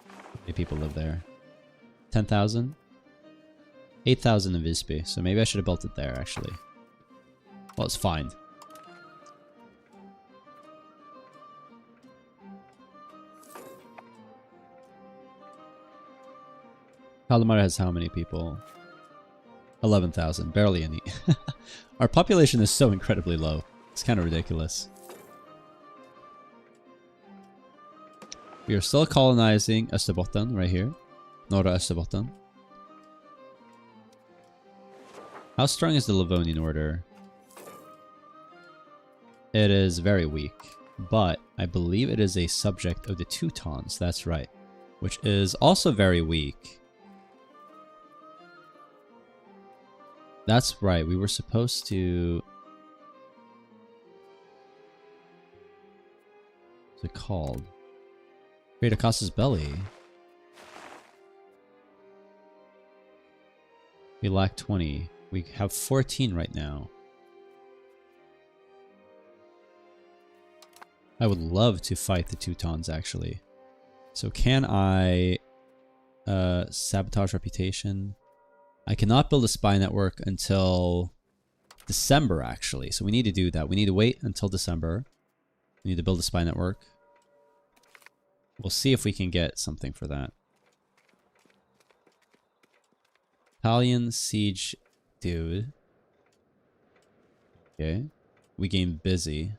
How many people live there? 10,000? 8,000 in Visby, so maybe I should have built it there, actually. Well, it's fine. Kalmar has how many people? 11,000, barely any. Our population is so incredibly low. It's kind of ridiculous. We are still colonizing Österbotten right here. Norra Österbotten. How strong is the Livonian order? It is very weak, but I believe it is a subject of the Teutons, that's right. Which is also very weak. That's right, we were supposed to... What's it called? Create a Casus Belli. We lack 20. We have 14 right now. I would love to fight the Teutons, actually. So can I... sabotage reputation? I cannot build a spy network until December, actually. So we need to do that. We need to wait until December. We need to build a spy network. We'll see if we can get something for that. Italian siege dude. Okay. We gain busy.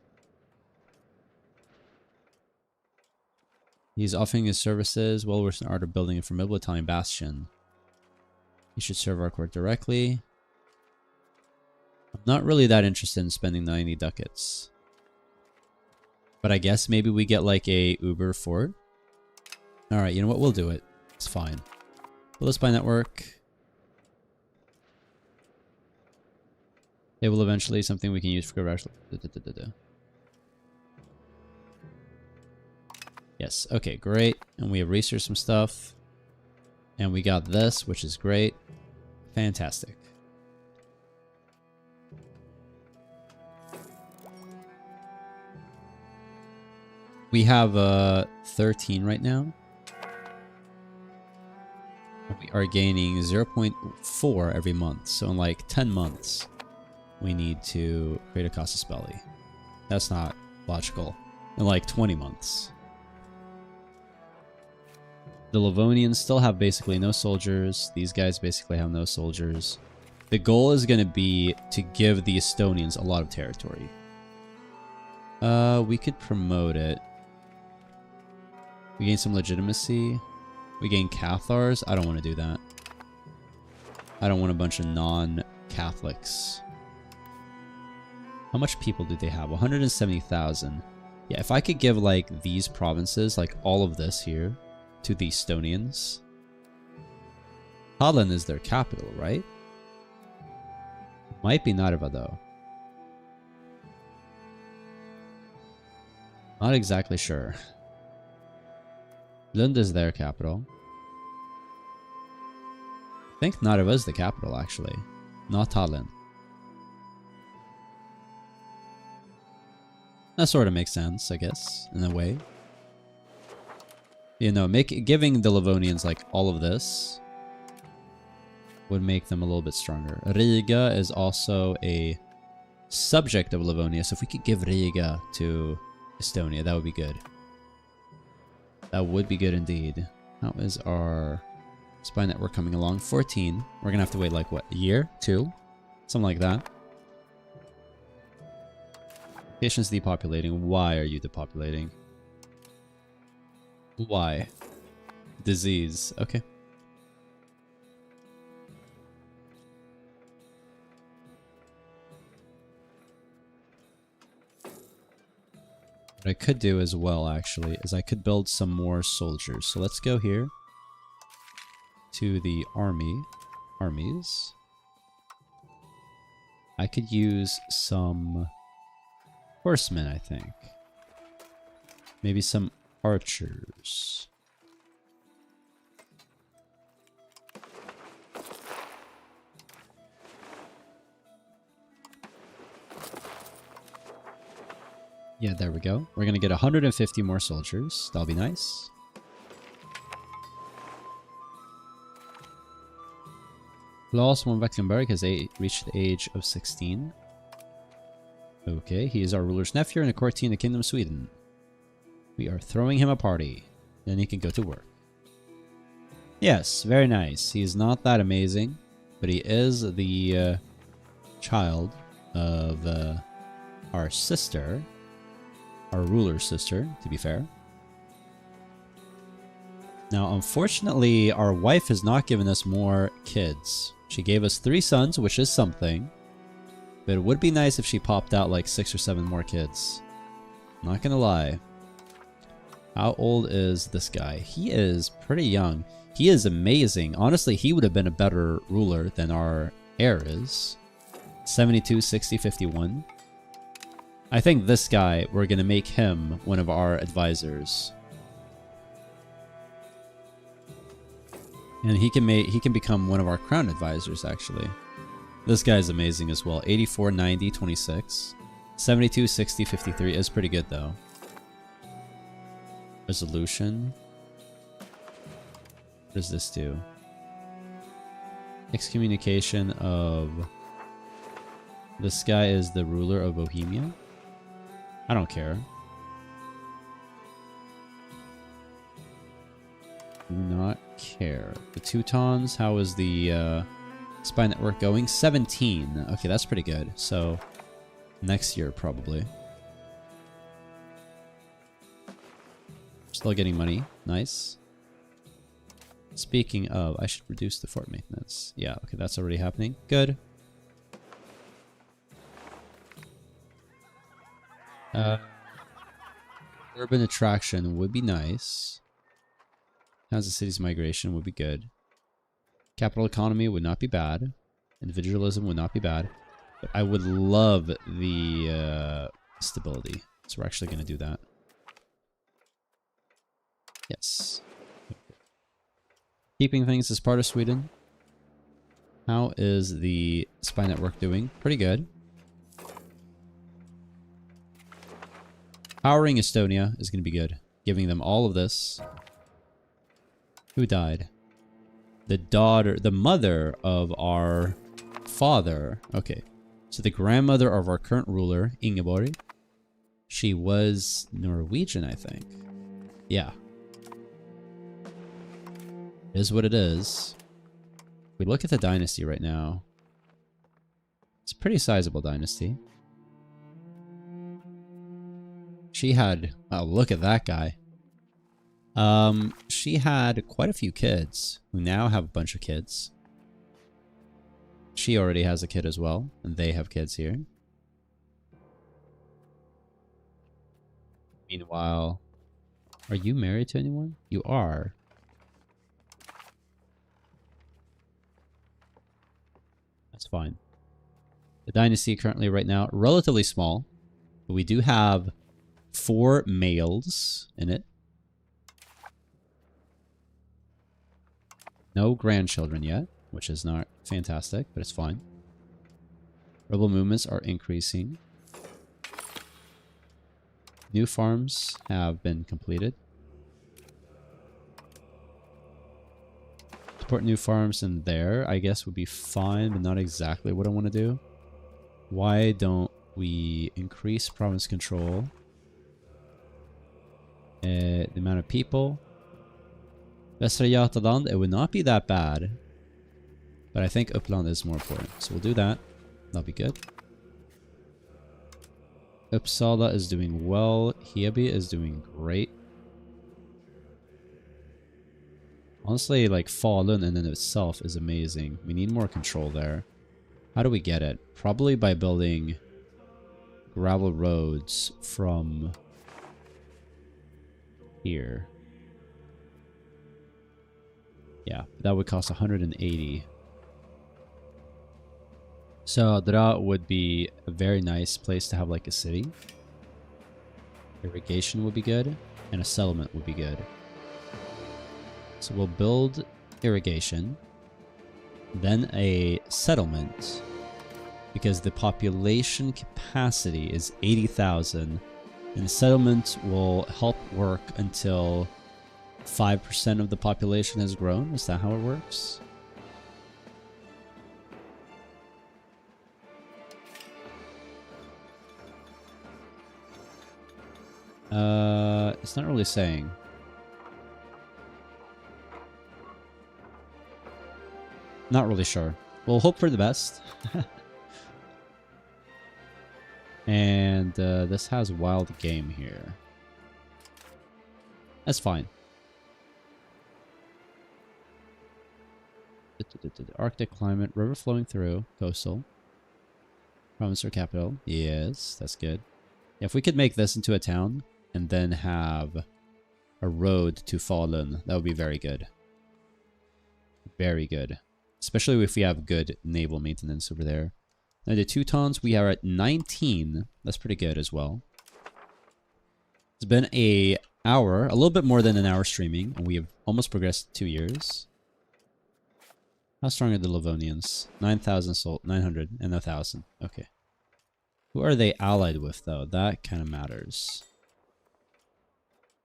He's offering his services, well-versed in art of building a formidable Italian bastion. He should serve our court directly. I'm not really that interested in spending 90 ducats. But I guess maybe we get like a Uber fort. Alright, you know what? We'll do it. It's fine. Build a spy network. It will eventually something we can use for commercial. Yes, okay, great. And we have researched some stuff. And we got this, which is great. Fantastic. We have 13 right now. We are gaining 0.4 every month. So in like 10 months, we need to create a Casus Belli. That's not logical. In like 20 months. The Livonians still have basically no soldiers. These guys basically have no soldiers. The goal is going to be to give the Estonians a lot of territory. We could promote it. We gain some legitimacy. We gain Cathars. I don't want to do that. I don't want a bunch of non-Catholics. How much people do they have? 170,000. Yeah, if I could give like these provinces, like all of this here, to the Estonians. Tallinn is their capital, right? Might be Narva though. Not exactly sure. Lund is their capital. think Narva is the capital, actually. Not Tallinn. That sort of makes sense, I guess, in a way. You know, giving the Livonians, like, all of this would make them a little bit stronger. Riga is also a subject of Livonia, so if we could give Riga to Estonia, that would be good. That would be good indeed. How is our spy network coming along? 14. We're gonna have to wait, like, what, a year? 2? Something like that. Patients depopulating. Why are you depopulating? Why? Disease. Okay. What I could do as well, actually, is I could build some more soldiers. So let's go here to the armies. I could use some horsemen, I think. Maybe some archers. Yeah, there we go. We're gonna get 150 more soldiers. That'll be nice. Klaus von Mecklenburg has reached the age of 16. Okay, he is our ruler's nephew and a courtier in the Kingdom of Sweden. We are throwing him a party. Then he can go to work. Yes, very nice. He is not that amazing, but he is the child of our sister. Our ruler's sister, to be fair. Now, unfortunately, our wife has not given us more kids. She gave us 3 sons, which is something. But it would be nice if she popped out like 6 or 7 more kids. Not gonna lie. How old is this guy? He is pretty young. He is amazing. Honestly, he would have been a better ruler than our heir is. 72, 60, 51. I think this guy, we're gonna make him one of our advisors. And he can become one of our crown advisors, actually. This guy is amazing as well. 84, 90, 26. 72, 60, 53 is pretty good, though. Resolution. What does this do? Excommunication of... This guy is the ruler of Bohemia? I don't care. Do not care. The Teutons, how is the spy network going? 17. Okay, that's pretty good. So, next year, probably. Still getting money. Nice. Speaking of, I should reduce the fort maintenance. Yeah, okay, that's already happening. Good. Urban attraction would be nice. Kansas City's migration would be good. Capital economy would not be bad. Individualism would not be bad. But I would love the stability. So we're actually going to do that. Yes. Keeping things as part of Sweden. How is the spy network doing? Pretty good. Powering Estonia is going to be good. Giving them all of this. Who died? The mother of our father. Okay. So the grandmother of our current ruler, Ingeborg. She was Norwegian, I think. Yeah. It is what it is. We look at the dynasty right now. It's a pretty sizable dynasty. She had... Oh, look at that guy. She had quite a few kids who now have a bunch of kids. She already has a kid as well, and they have kids here. Meanwhile, are you married to anyone? You are. That's fine. The dynasty currently right now, relatively small, but we do have 4 males in it. No grandchildren yet. which is not fantastic, but it's fine. Rebel movements are increasing. New farms have been completed. Support new farms in there, I guess, would be fine, but not exactly what I want to do. Why don't we increase province control? The amount of people. Västra Götaland, it would not be that bad. But I think Uppland is more important. So we'll do that. That'll be good. Uppsala is doing well. Heby is doing great. Honestly, like Falun in and of itself is amazing. We need more control there. How do we get it? Probably by building gravel roads from here. Yeah, that would cost 180. So Dra would be a very nice place to have like a city. Irrigation would be good, and a settlement would be good. So we'll build irrigation, then a settlement, because the population capacity is 80,000, and the settlement will help work until 5% of the population has grown. Is that how it works? It's not really saying. Not really sure. We'll hope for the best. And this has wild game here. That's fine. Arctic climate, river flowing through, coastal. Province or capital. Yes, that's good. If we could make this into a town and then have a road to Falun, that would be very good. Very good. Especially if we have good naval maintenance over there. Now the Teutons, we are at 19. That's pretty good as well. It's been an hour, a little bit more than an hour streaming, and we have almost progressed 2 years. How strong are the Livonians? 9,000 sold, 900 and 1,000. Okay. Who are they allied with, though? That kind of matters.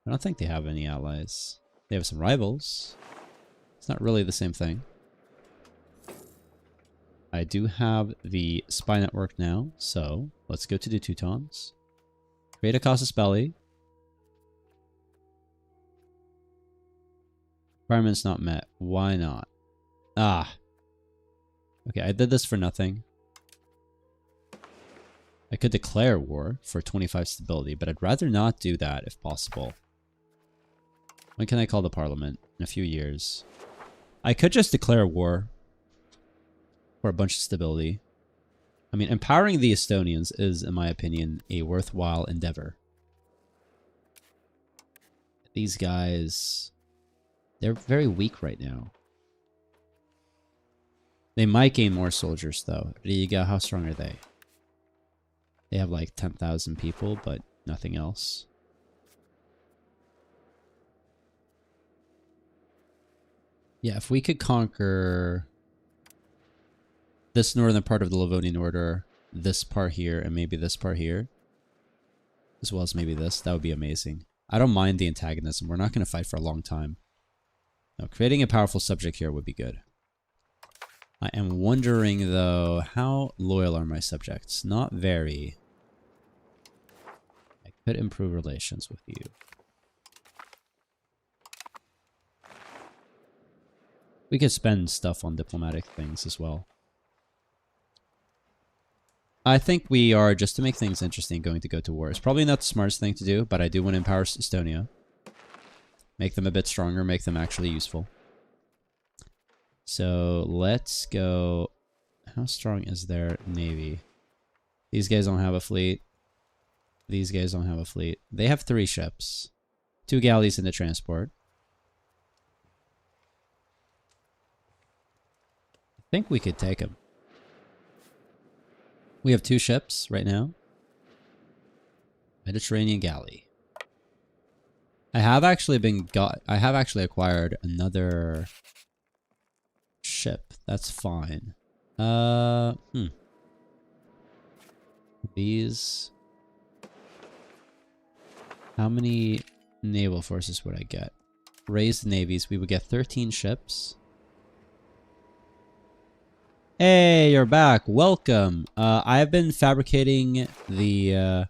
I don't think they have any allies. They have some rivals. It's not really the same thing. I do have the spy network now, so let's go to the Teutons. Create a casus belli. Requirements not met. Why not? Ah. Okay, I did this for nothing. I could declare war for 25 stability, but I'd rather not do that if possible. When can I call the parliament? In a few years. I could just declare war for a bunch of stability. I mean, empowering the Estonians is, in my opinion, a worthwhile endeavor. These guys, they're very weak right now. They might gain more soldiers, though. Riga, how strong are they? They have like 10,000 people, but nothing else. Yeah, if we could conquer this northern part of the Livonian Order, this part here, and maybe this part here, as well as maybe this, that would be amazing. I don't mind the antagonism. We're not going to fight for a long time. No, creating a powerful subject here would be good. I am wondering, though, how loyal are my subjects? Not very. I could improve relations with you. We could spend stuff on diplomatic things as well. I think we are, just to make things interesting, going to go to war. It's probably not the smartest thing to do, but I do want to empower Estonia. Make them a bit stronger, make them actually useful. So let's go. How strong is their navy? These guys don't have a fleet. These guys don't have a fleet. They have 3 ships. 2 galleys in the transport. I think we could take them. We have 2 ships right now. Mediterranean galley. I have actually acquired another ship. That's fine. These. How many naval forces would I get? Raised navies. We would get 13 ships. Hey, you're back. Welcome. I've been fabricating the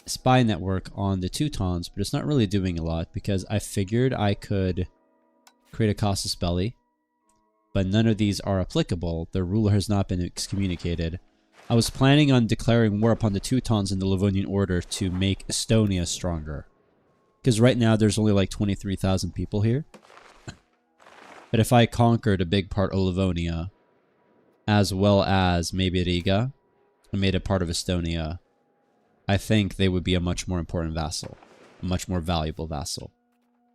spy network on the Teutons, but it's not really doing a lot because I figured I could create a casus belli, but none of these are applicable. The ruler has not been excommunicated. I was planning on declaring war upon the Teutons in the Livonian Order to make Estonia stronger. Because right now there's only like 23,000 people here. But if I conquered a big part of Livonia, as well as maybe Riga, and made it part of Estonia, I think they would be a much more important vassal. A much more valuable vassal.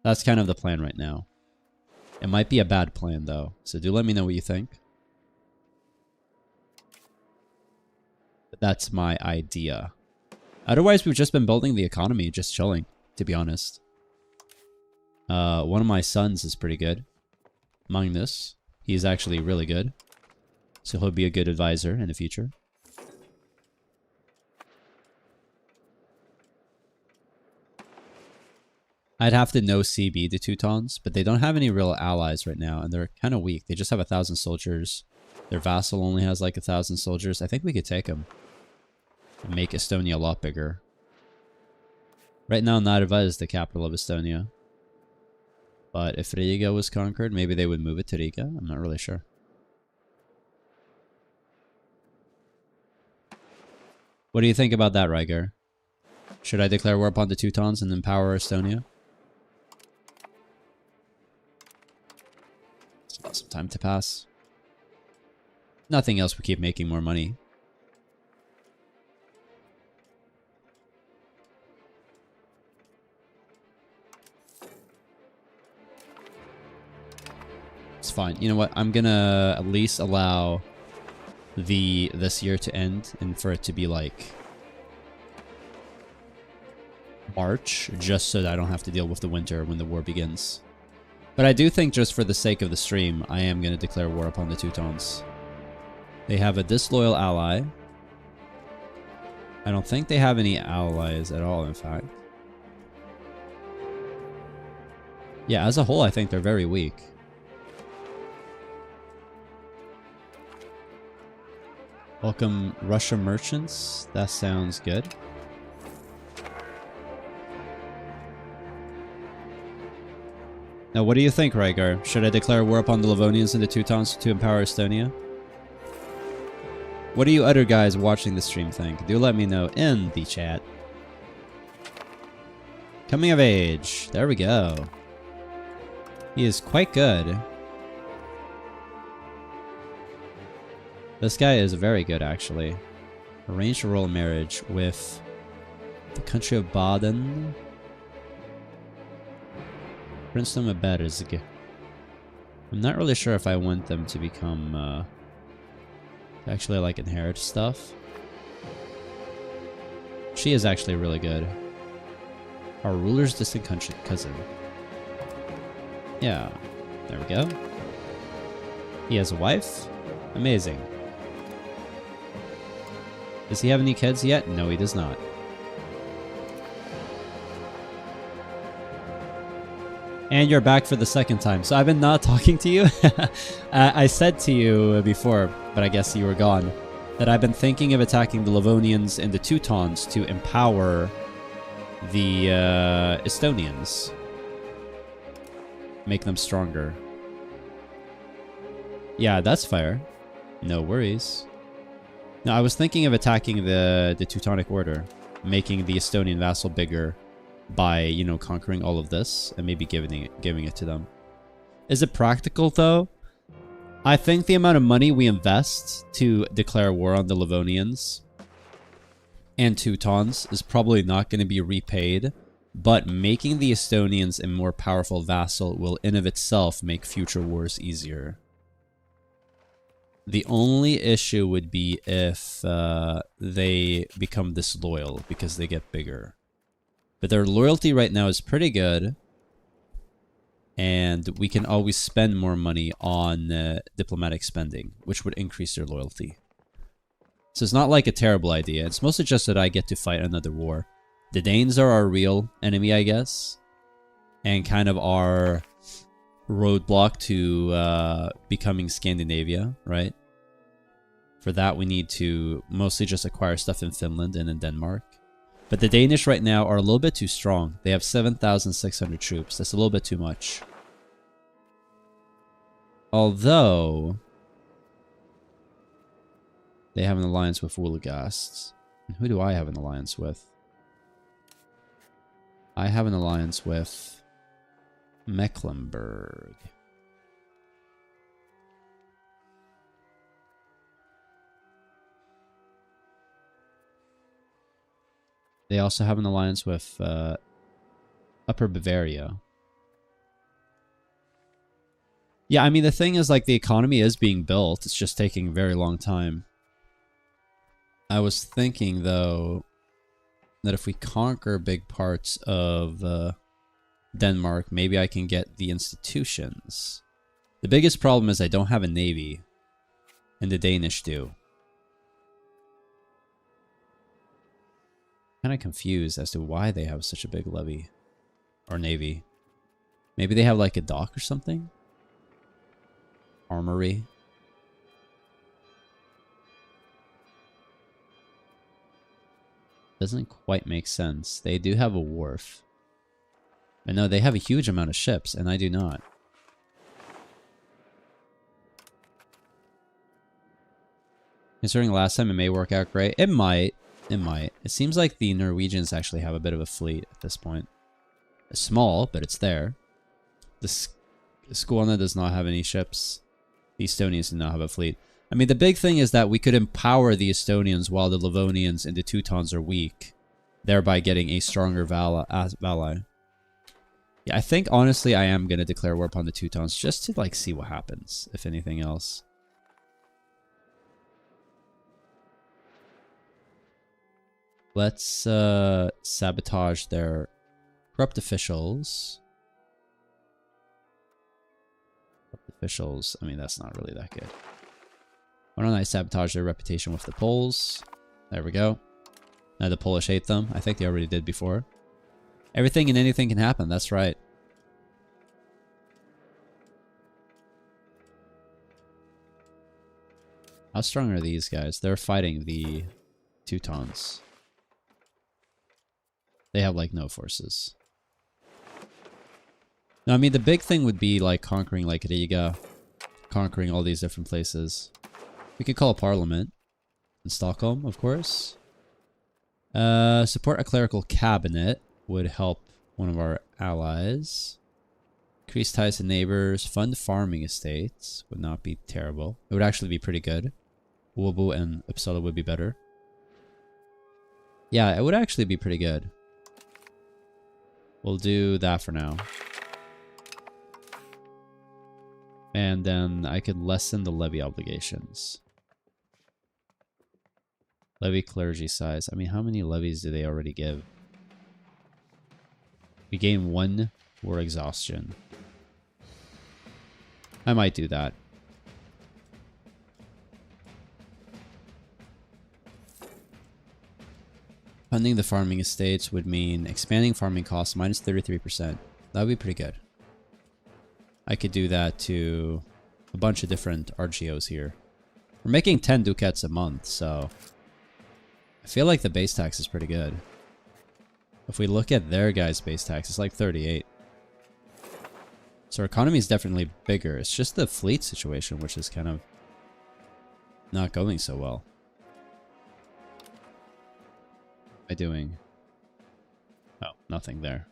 That's kind of the plan right now. It might be a bad plan though, so do let me know what you think. But that's my idea. Otherwise, we've just been building the economy, just chilling, to be honest. One of my sons is pretty good. Magnus, he's actually really good. So he'll be a good advisor in the future. I'd have to know CB the Teutons, but they don't have any real allies right now, and they're kind of weak. They just have 1,000 soldiers. Their vassal only has like 1,000 soldiers. I think we could take them and make Estonia a lot bigger. Right now, Narva is the capital of Estonia. But if Riga was conquered, maybe they would move it to Riga. I'm not really sure. What do you think about that, Rygar? Should I declare war upon the Teutons and empower Estonia? It's about some time to pass. Nothing else would keep making more money. It's fine. You know what? I'm gonna at least allow this year to end and for it to be like March, just so that I don't have to deal with the winter when the war begins. But I do think just for the sake of the stream, I am gonna declare war upon the Teutons. They have a disloyal ally. I don't think they have any allies at all, in fact. Yeah, as a whole, I think they're very weak. Welcome, Russia merchants. That sounds good. Now, what do you think, Rygar? Should I declare war upon the Livonians and the Teutons to empower Estonia? What do you other guys watching the stream think? Do let me know in the chat. Coming of age. There we go. He is quite good. This guy is very good, actually. Arranged a royal marriage with the country of Baden. Princedom of Berezg. I'm not really sure if I want them to become, actually, like, inherit stuff. She is actually really good. Our ruler's distant cousin. Yeah, there we go. He has a wife? Amazing. Does he have any kids yet? No, he does not. And you're back for the second time. So I've been not talking to you. I said to you before, but I guess you were gone, that I've been thinking of attacking the Livonians and the Teutons to empower the Estonians. Make them stronger. Yeah, that's fair. No worries. No, I was thinking of attacking the Teutonic Order, making the Estonian vassal bigger by, you know, conquering all of this and maybe giving it to them. Is it practical, though? I think the amount of money we invest to declare war on the Livonians and Teutons is probably not going to be repaid, but making the Estonians a more powerful vassal will in of itself make future wars easier. The only issue would be if they become disloyal because they get bigger. But their loyalty right now is pretty good. And we can always spend more money on diplomatic spending, which would increase their loyalty. So it's not like a terrible idea. It's mostly just that I get to fight another war. The Danes are our real enemy, I guess. And kind of our roadblock to becoming Scandinavia, right? For that, we need to mostly just acquire stuff in Finland and in Denmark. But the Danish right now are a little bit too strong. They have 7,600 troops. That's a little bit too much. Although they have an alliance with Wolgast. Who do I have an alliance with? I have an alliance with Mecklenburg. They also have an alliance with Upper Bavaria. Yeah, I mean, the thing is, like, the economy is being built. It's just taking a very long time. I was thinking, though, that if we conquer big parts of Denmark, maybe I can get the institutions. The biggest problem is I don't have a navy, and the Danish do. Kind of confused as to why they have such a big levy or navy. Maybe they have like a dock or something? Armory. Doesn't quite make sense. They do have a wharf. I know they have a huge amount of ships, and I do not. Considering last time, it may work out great. It might. It might. It seems like the Norwegians actually have a bit of a fleet at this point. It's small, but it's there. The Skåne does not have any ships. The Estonians do not have a fleet. I mean, the big thing is that we could empower the Estonians while the Livonians and the Teutons are weak, thereby getting a stronger ally. Yeah, I think, honestly, I am going to declare war upon the Teutons just to, like, see what happens, if anything else. Let's sabotage their corrupt officials. Corrupt officials, I mean, that's not really that good. Why don't I sabotage their reputation with the Poles? There we go. Now the Polish hate them. I think they already did before. Everything and anything can happen, that's right. How strong are these guys? They're fighting the Teutons. They have, like, no forces. No, I mean, the big thing would be, like, conquering, like, Riga. Conquering all these different places. We could call a parliament. In Stockholm, of course. Support a clerical cabinet would help one of our allies. Increase ties to neighbors. Fund farming estates. Would not be terrible. It would actually be pretty good. Åbo and Uppsala would be better. Yeah, it would actually be pretty good. We'll do that for now. And then I could lessen the levy obligations. Levy clergy size. I mean, how many levies do they already give? We gain 1 war exhaustion. I might do that. Funding the farming estates would mean expanding farming costs minus 33%. That would be pretty good. I could do that to a bunch of different RGOs here. We're making 10 ducats a month, so I feel like the base tax is pretty good. If we look at their guys' base tax, it's like 38. So our economy is definitely bigger. It's just the fleet situation, which is kind of not going so well. What am I doing? Oh, nothing there.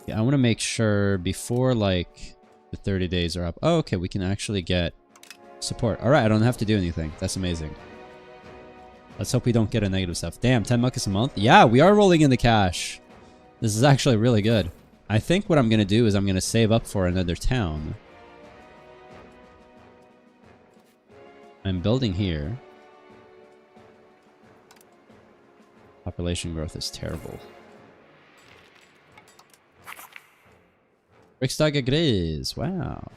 Yeah, I want to make sure before, like, the 30 days are up. Oh, okay, we can actually get support. Alright, I don't have to do anything. That's amazing. Let's hope we don't get a negative stuff. Damn, 10 muckus a month? Yeah, we are rolling in the cash. This is actually really good. I think what I'm going to do is I'm going to save up for another town. I'm building here. Population growth is terrible. Riksdaga Gris. Wow.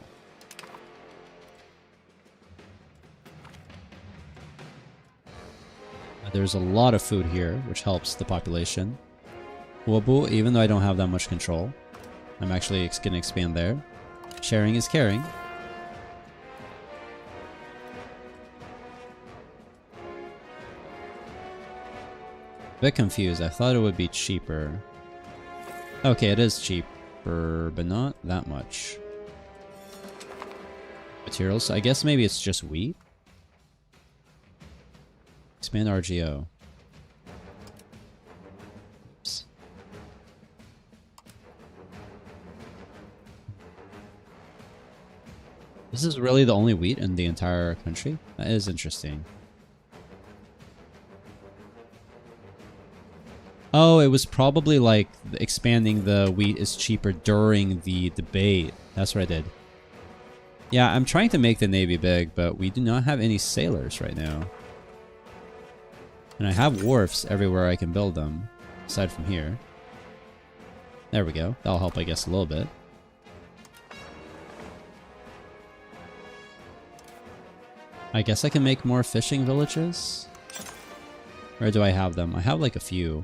There's a lot of food here, which helps the population. Wobu, even though I don't have that much control, I'm actually going to expand there. Sharing is caring. A bit confused. I thought it would be cheaper. Okay, it is cheaper, but not that much. Materials. I guess maybe it's just wheat. Expand RGO. Oops. This is really the only wheat in the entire country? That is interesting. Oh, it was probably like expanding the wheat is cheaper during the debate. That's what I did. Yeah, I'm trying to make the Navy big, but we do not have any sailors right now. And I have wharfs everywhere I can build them, aside from here. There we go. That'll help, I guess, a little bit. I guess I can make more fishing villages? Where do I have them? I have like a few.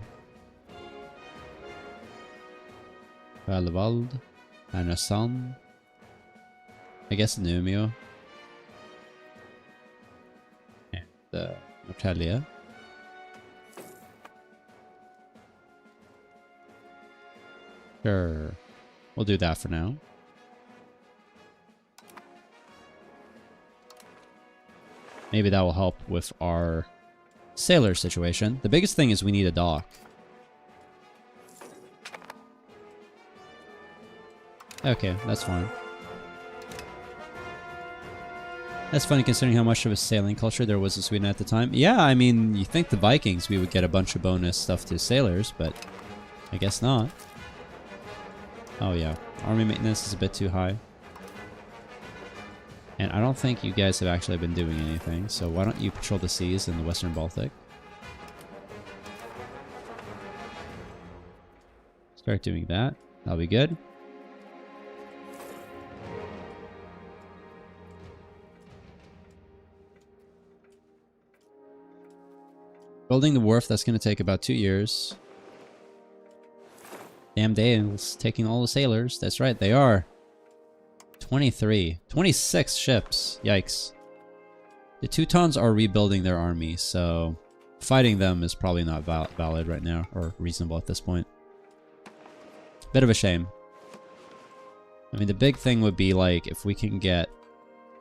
Valvald, Anasan. I guess Numio. And Nortalia. Sure. We'll do that for now. Maybe that will help with our sailor situation. The biggest thing is we need a dock. Okay, that's fine. That's funny considering how much of a sailing culture there was in Sweden at the time. Yeah, I mean, you think the Vikings, we would get a bunch of bonus stuff to sailors, but I guess not. Oh yeah, army maintenance is a bit too high. And I don't think you guys have actually been doing anything, so why don't you patrol the seas in the Western Baltic? Start doing that. That'll be good. Building the wharf, that's going to take about 2 years. Damn Dale's taking all the sailors. That's right, they are. 23. 26 ships. Yikes. The Teutons are rebuilding their army, so fighting them is probably not valid right now, or reasonable at this point. Bit of a shame. I mean, the big thing would be, like, if we can get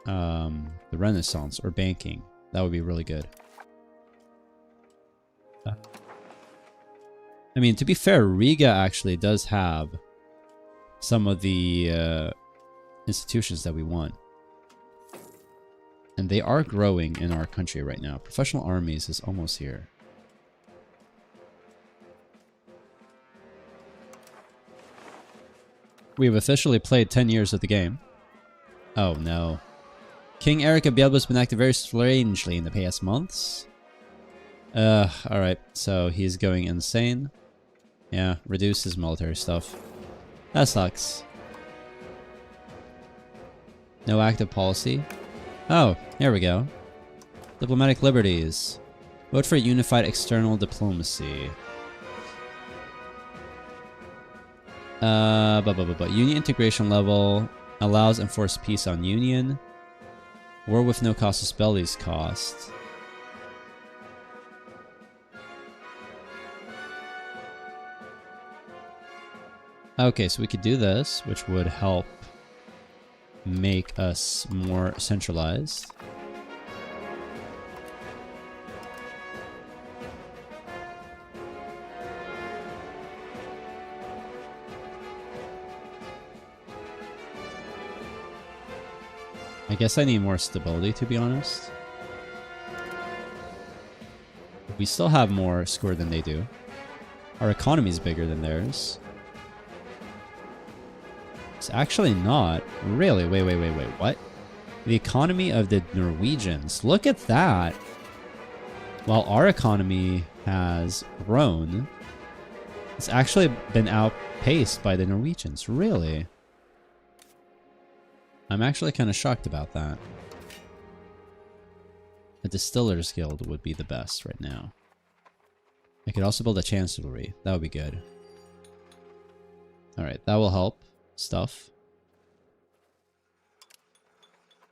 the Renaissance or banking. That would be really good. I mean, to be fair, Riga actually does have some of the institutions that we want. And they are growing in our country right now. Professional armies is almost here. We've officially played 10 years of the game. Oh no. King Eric of Bielba has been acting very strangely in the past months. Alright, so he's going insane. Yeah, reduce his military stuff. That sucks. No active policy. Oh, there we go. Diplomatic liberties. Vote for unified external diplomacy. Union integration level allows enforced peace on Union. War with no casus belli's cost. Okay, so we could do this, which would help make us more centralized. I guess I need more stability, to be honest. We still have more score than they do. Our economy is bigger than theirs. It's actually not. Really? Wait, what? The economy of the Norwegians. Look at that! While our economy has grown, it's actually been outpaced by the Norwegians. Really? I'm actually kind of shocked about that. A Distiller's Guild would be the best right now. I could also build a Chancellery. That would be good. Alright, that will help. Stuff.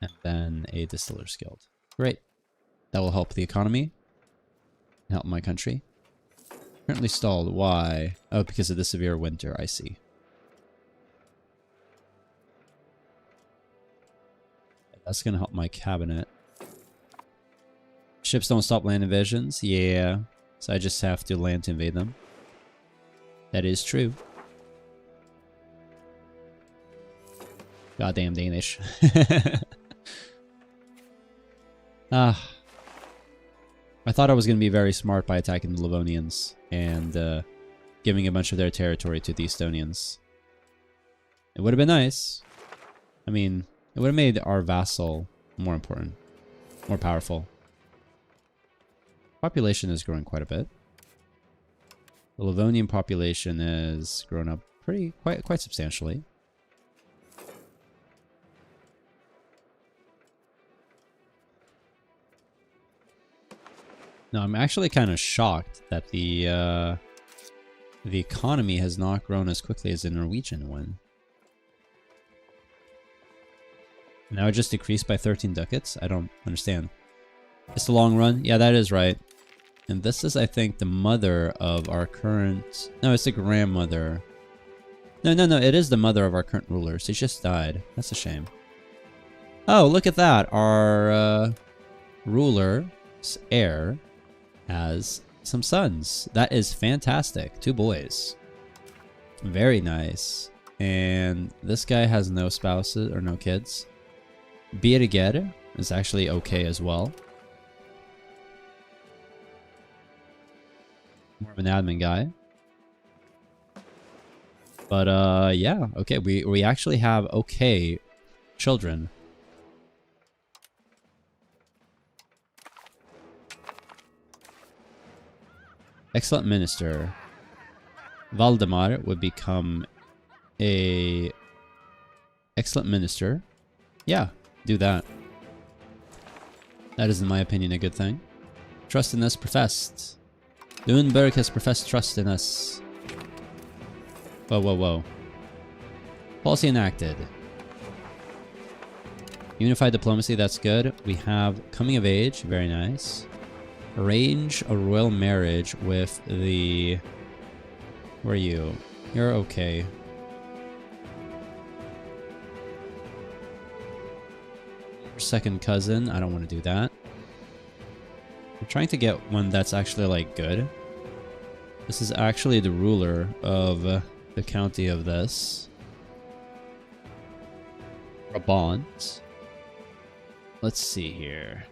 And then a Distiller's Guild. Great. That will help the economy. Help my country. Currently stalled. Why? Oh, because of the severe winter. I see. That's going to help my cabinet. Ships don't stop land invasions. Yeah. So I just have to land to invade them. That is true. Goddamn Danish. I thought I was going to be very smart by attacking the Livonians and giving a bunch of their territory to the Estonians. It would have been nice. I mean, it would have made our vassal more important, more powerful. Population is growing quite a bit. The Livonian population has grown up quite substantially. Now, I'm actually kind of shocked that the economy has not grown as quickly as the Norwegian one. Now it just decreased by 13 ducats? I don't understand. It's the long run? Yeah, that is right. And this is, I think, the mother of our current... No, it's the grandmother. No, it is the mother of our current ruler. She just died. That's a shame. Oh, look at that. Our ruler's heir has some sons. That is fantastic. 2 boys. Very nice. And this guy has no spouses or no kids. Birger is actually okay as well. More of an admin guy. But yeah, okay, we actually have okay children. Excellent minister. Valdemar would become a excellent minister. Yeah, do that. That is, in my opinion, a good thing. Trust in us professed. Lunenburg has professed trust in us. Whoa, whoa, whoa. Policy enacted. Unified diplomacy, that's good. We have coming of age, very nice. Arrange a royal marriage with the... Where are you? You're okay. Second cousin, I don't want to do that. I'm trying to get one that's actually, like, good. This is actually the ruler of the county of this. Brabant. Let's see here.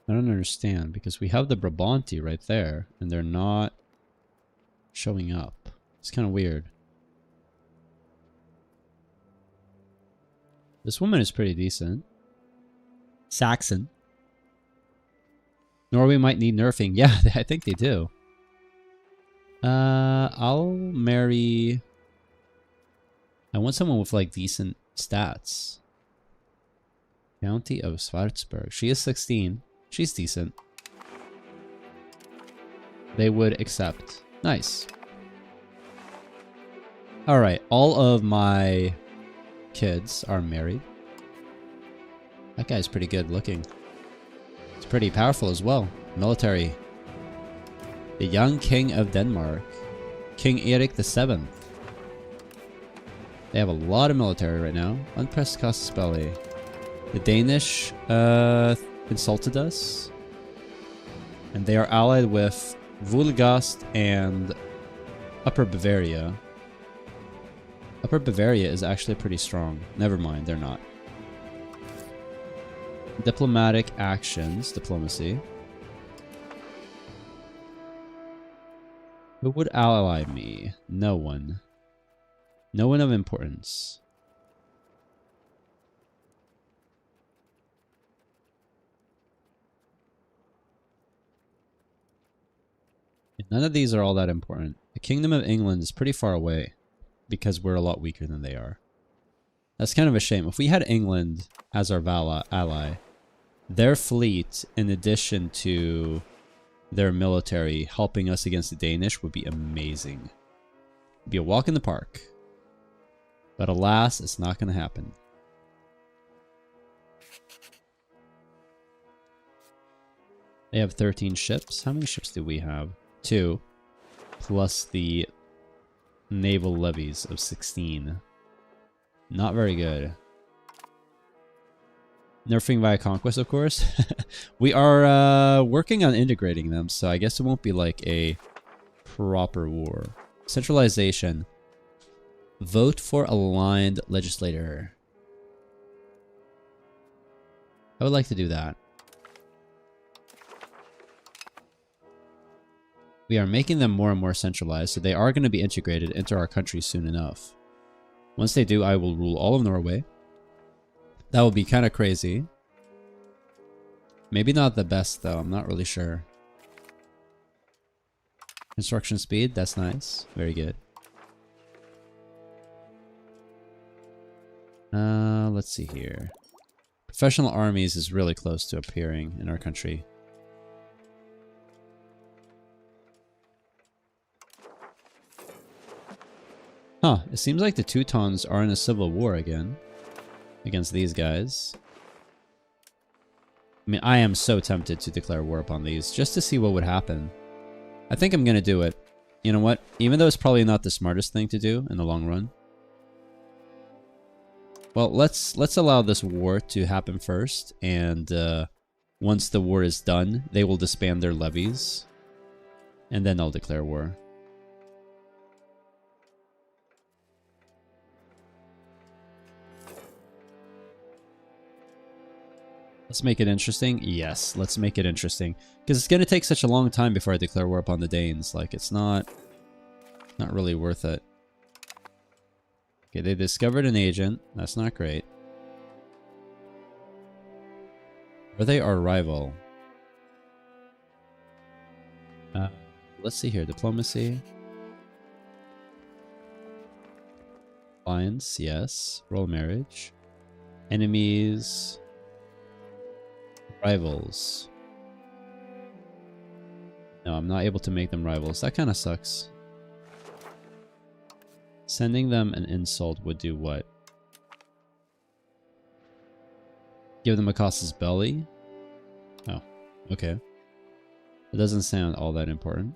I don't understand, because we have the Brabanti right there, and they're not showing up. It's kind of weird. This woman is pretty decent. Saxon. Norway might need nerfing. Yeah, I think they do. I'll marry... I want someone with, like, decent stats. County of Schwarzburg. She is 16. She's decent. They would accept. Nice. Alright, all of my kids are married. That guy's pretty good looking. He's pretty powerful as well. Military. The young king of Denmark. King Erik VII. They have a lot of military right now. Unpressed casus belli. The Danish insulted us. And they are allied with Vulgast and Upper Bavaria. Upper Bavaria is actually pretty strong. Never mind, they're not. Diplomatic actions. Diplomacy. Who would ally me? No one. No one of importance. None of these are all that important. The Kingdom of England is pretty far away because we're a lot weaker than they are. That's kind of a shame. If we had England as our ally, their fleet, in addition to their military helping us against the Danish, would be amazing. It'd be a walk in the park. But alas, it's not going to happen. They have 13 ships. How many ships do we have? 2. Plus the naval levies of 16. Not very good. Nerfing via conquest, of course. We are working on integrating them, so I guess it won't be like a proper war. Centralization. Vote for aligned legislator. I would like to do that. We are making them more and more centralized, so they are going to be integrated into our country soon enough. Once they do, I will rule all of Norway. That would be kind of crazy. Maybe not the best, though. I'm not really sure. Construction speed, that's nice. Very good. Let's see here. Professional armies is really close to appearing in our country. Huh, it seems like the Teutons are in a civil war again. Against these guys. I mean, I am so tempted to declare war upon these, just to see what would happen. I think I'm gonna do it. You know what? Even though it's probably not the smartest thing to do in the long run. Well, let's allow this war to happen first, and once the war is done, they will disband their levies. And then I'll declare war. Let's make it interesting. Yes, let's make it interesting. Because it's going to take such a long time before I declare war upon the Danes. Like, it's not really worth it. Okay, they discovered an agent. That's not great. Are they our rival? Let's see here. Diplomacy. Alliance, yes. Royal marriage. Enemies. Rivals. No, I'm not able to make them rivals. That kind of sucks. Sending them an insult would do what? Give them a casus belli? Oh, okay. It doesn't sound all that important.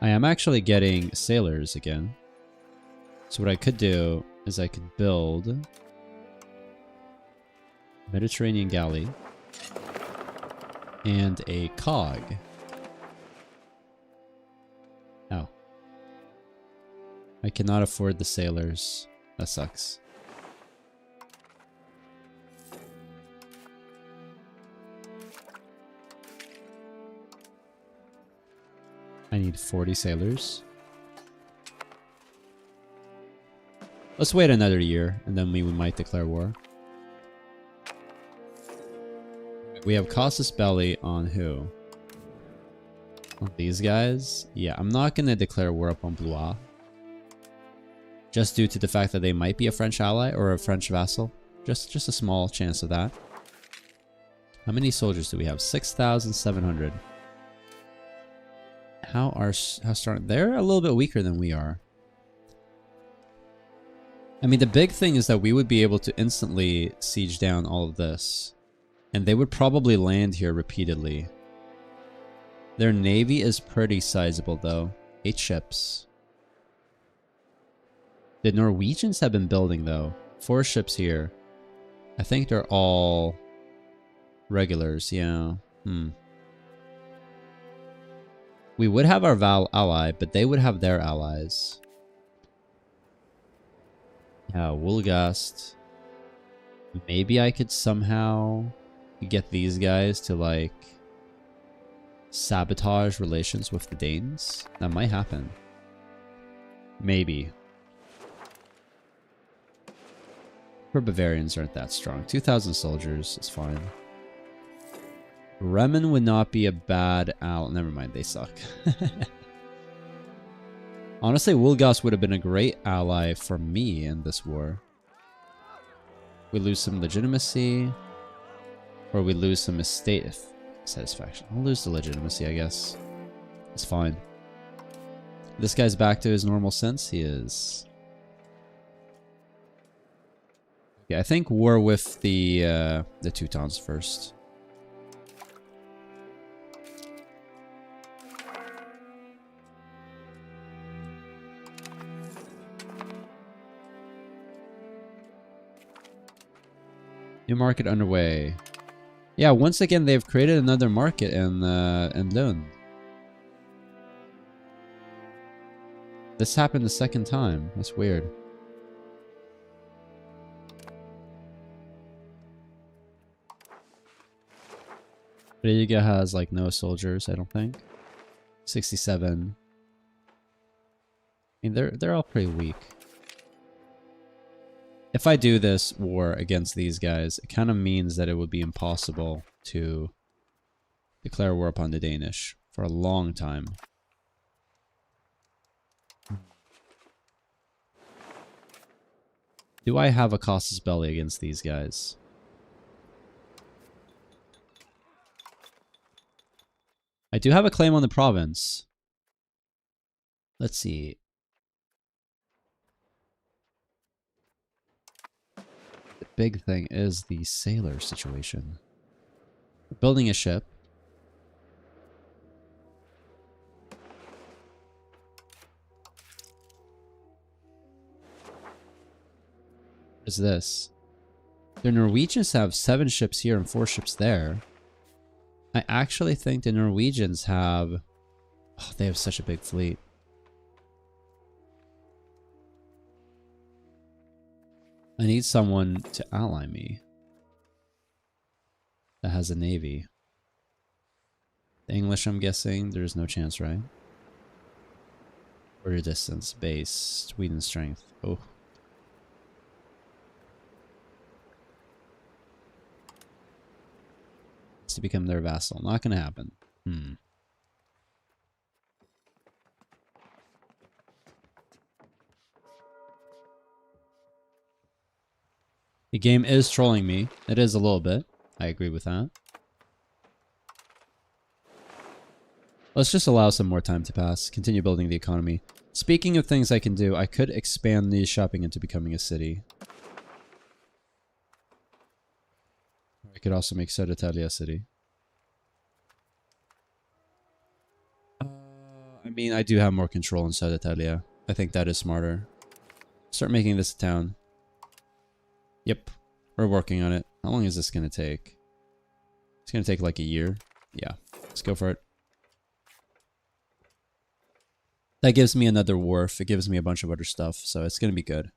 I am actually getting sailors again. So what I could do is I could build Mediterranean galley and a cog. Oh. I cannot afford the sailors. That sucks. I need 40 sailors. Let's wait another year, and then we might declare war. We have casus belli on who? On these guys? Yeah, I'm not going to declare war upon Blois. Just due to the fact that they might be a French ally or a French vassal. Just a small chance of that. How many soldiers do we have? 6,700. How strong? They're a little bit weaker than we are. I mean, the big thing is that we would be able to instantly siege down all of this. And they would probably land here repeatedly. Their navy is pretty sizable though. 8 ships. The Norwegians have been building though. 4 ships here. I think they're all regulars, yeah. We would have our ally, but they would have their allies. Yeah, Woolgast. Maybe I could somehow get these guys to, like, sabotage relations with the Danes. That might happen. Maybe. For Bavarians aren't that strong. 2,000 soldiers is fine. Remen would not be a bad ally. Never mind, they suck. Honestly, Woolgast would have been a great ally for me in this war. We lose some legitimacy, or we lose some estate satisfaction. I'll lose the legitimacy, I guess. It's fine. This guy's back to his normal sense. He is. Yeah, I think war with the Teutons first. New market underway. Yeah, once again they've created another market in Lund. This happened the second time. That's weird. Riga has like no soldiers, I don't think. 67. I mean, they're all pretty weak. If I do this war against these guys, it kind of means that it would be impossible to declare war upon the Danish for a long time. Do I have a casus belli against these guys? I do have a claim on the province. Let's see. The big thing is the sailor situation. We're building a ship. What is this? The Norwegians have 7 ships here and 4 ships there. I actually think the Norwegians have... Oh, they have such a big fleet. I need someone to ally me that has a navy. The English, I'm guessing, there's no chance, right? Order distance, base, Sweden strength. Oh. To become their vassal. Not gonna happen. The game is trolling me. It is a little bit. I agree with that. Let's just allow some more time to pass. Continue building the economy. Speaking of things I can do, I could expand the shopping into becoming a city. I could also make Södertälje a city. I mean, I do have more control in Södertälje. I think that is smarter. Start making this a town. Yep. We're working on it. How long is this going to take? It's going to take like a year. Yeah. Let's go for it. That gives me another wharf. It gives me a bunch of other stuff. So it's going to be good.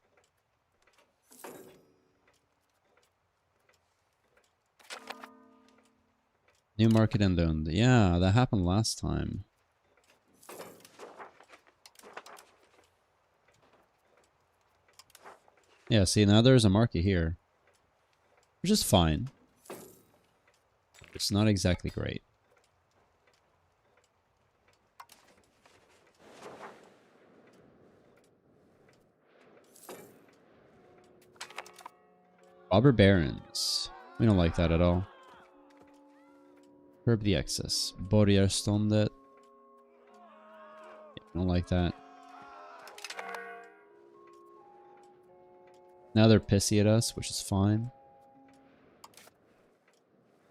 New market in Lund. Yeah, that happened last time. Yeah, see, now there's a market here. Which is fine. It's not exactly great. Robber barons. We don't like that at all. Curb the excess. Borgarståndet. Yeah, don't like that. Now they're pissy at us, which is fine.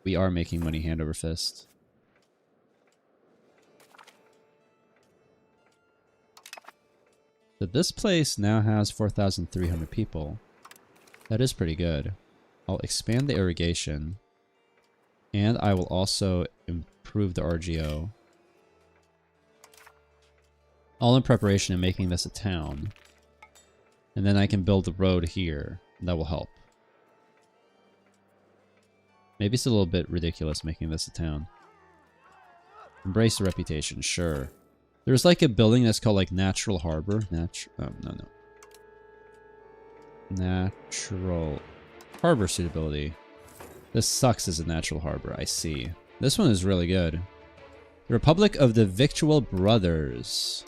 We are making money hand over fist. So this place now has 4,300 people. That is pretty good. I'll expand the irrigation. And I will also improve the RGO. All in preparation of making this a town. And then I can build a road here. That will help. Maybe it's a little bit ridiculous making this a town. Embrace the reputation, sure. There's like a building that's called like Natural Harbor. No. Natural Harbor suitability. This sucks as a natural harbor, I see. This one is really good. The Republic of the Victual Brothers.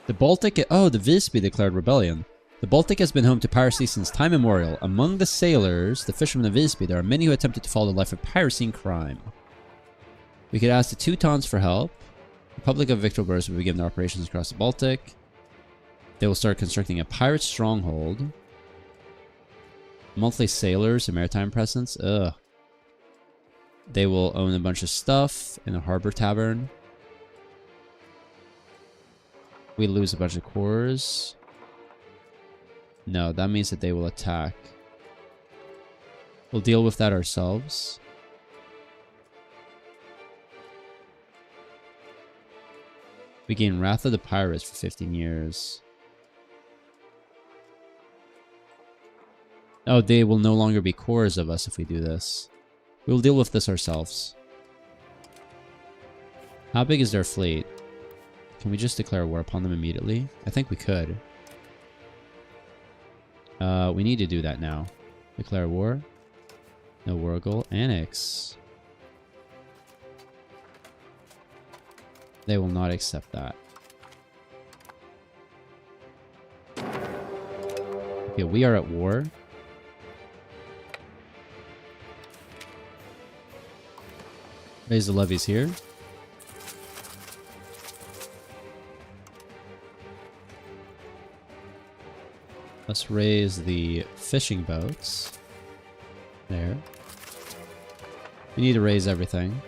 The Baltic... Oh, the Visby declared rebellion. The Baltic has been home to piracy since time immemorial. Among the sailors, the fishermen of Visby, there are many who attempted to follow the life of piracy and crime. We could ask the Teutons for help. The Republic of Victual Brothers will begin their operations across the Baltic. They will start constructing a pirate stronghold. Monthly sailors and maritime presence. Ugh. They will own a bunch of stuff in a harbor tavern. We lose a bunch of cores. No, that means that they will attack. We'll deal with that ourselves. We gain Wrath of the Pirates for 15 years. Oh, they will no longer be cores of us if we do this. We'll deal with this ourselves. How big is their fleet? Can we just declare war upon them immediately? I think we could. We need to do that now. Declare war. No war goal. Annex. They will not accept that. Okay, we are at war. Raise the levies here. Let's raise the fishing boats. There. We need to raise everything.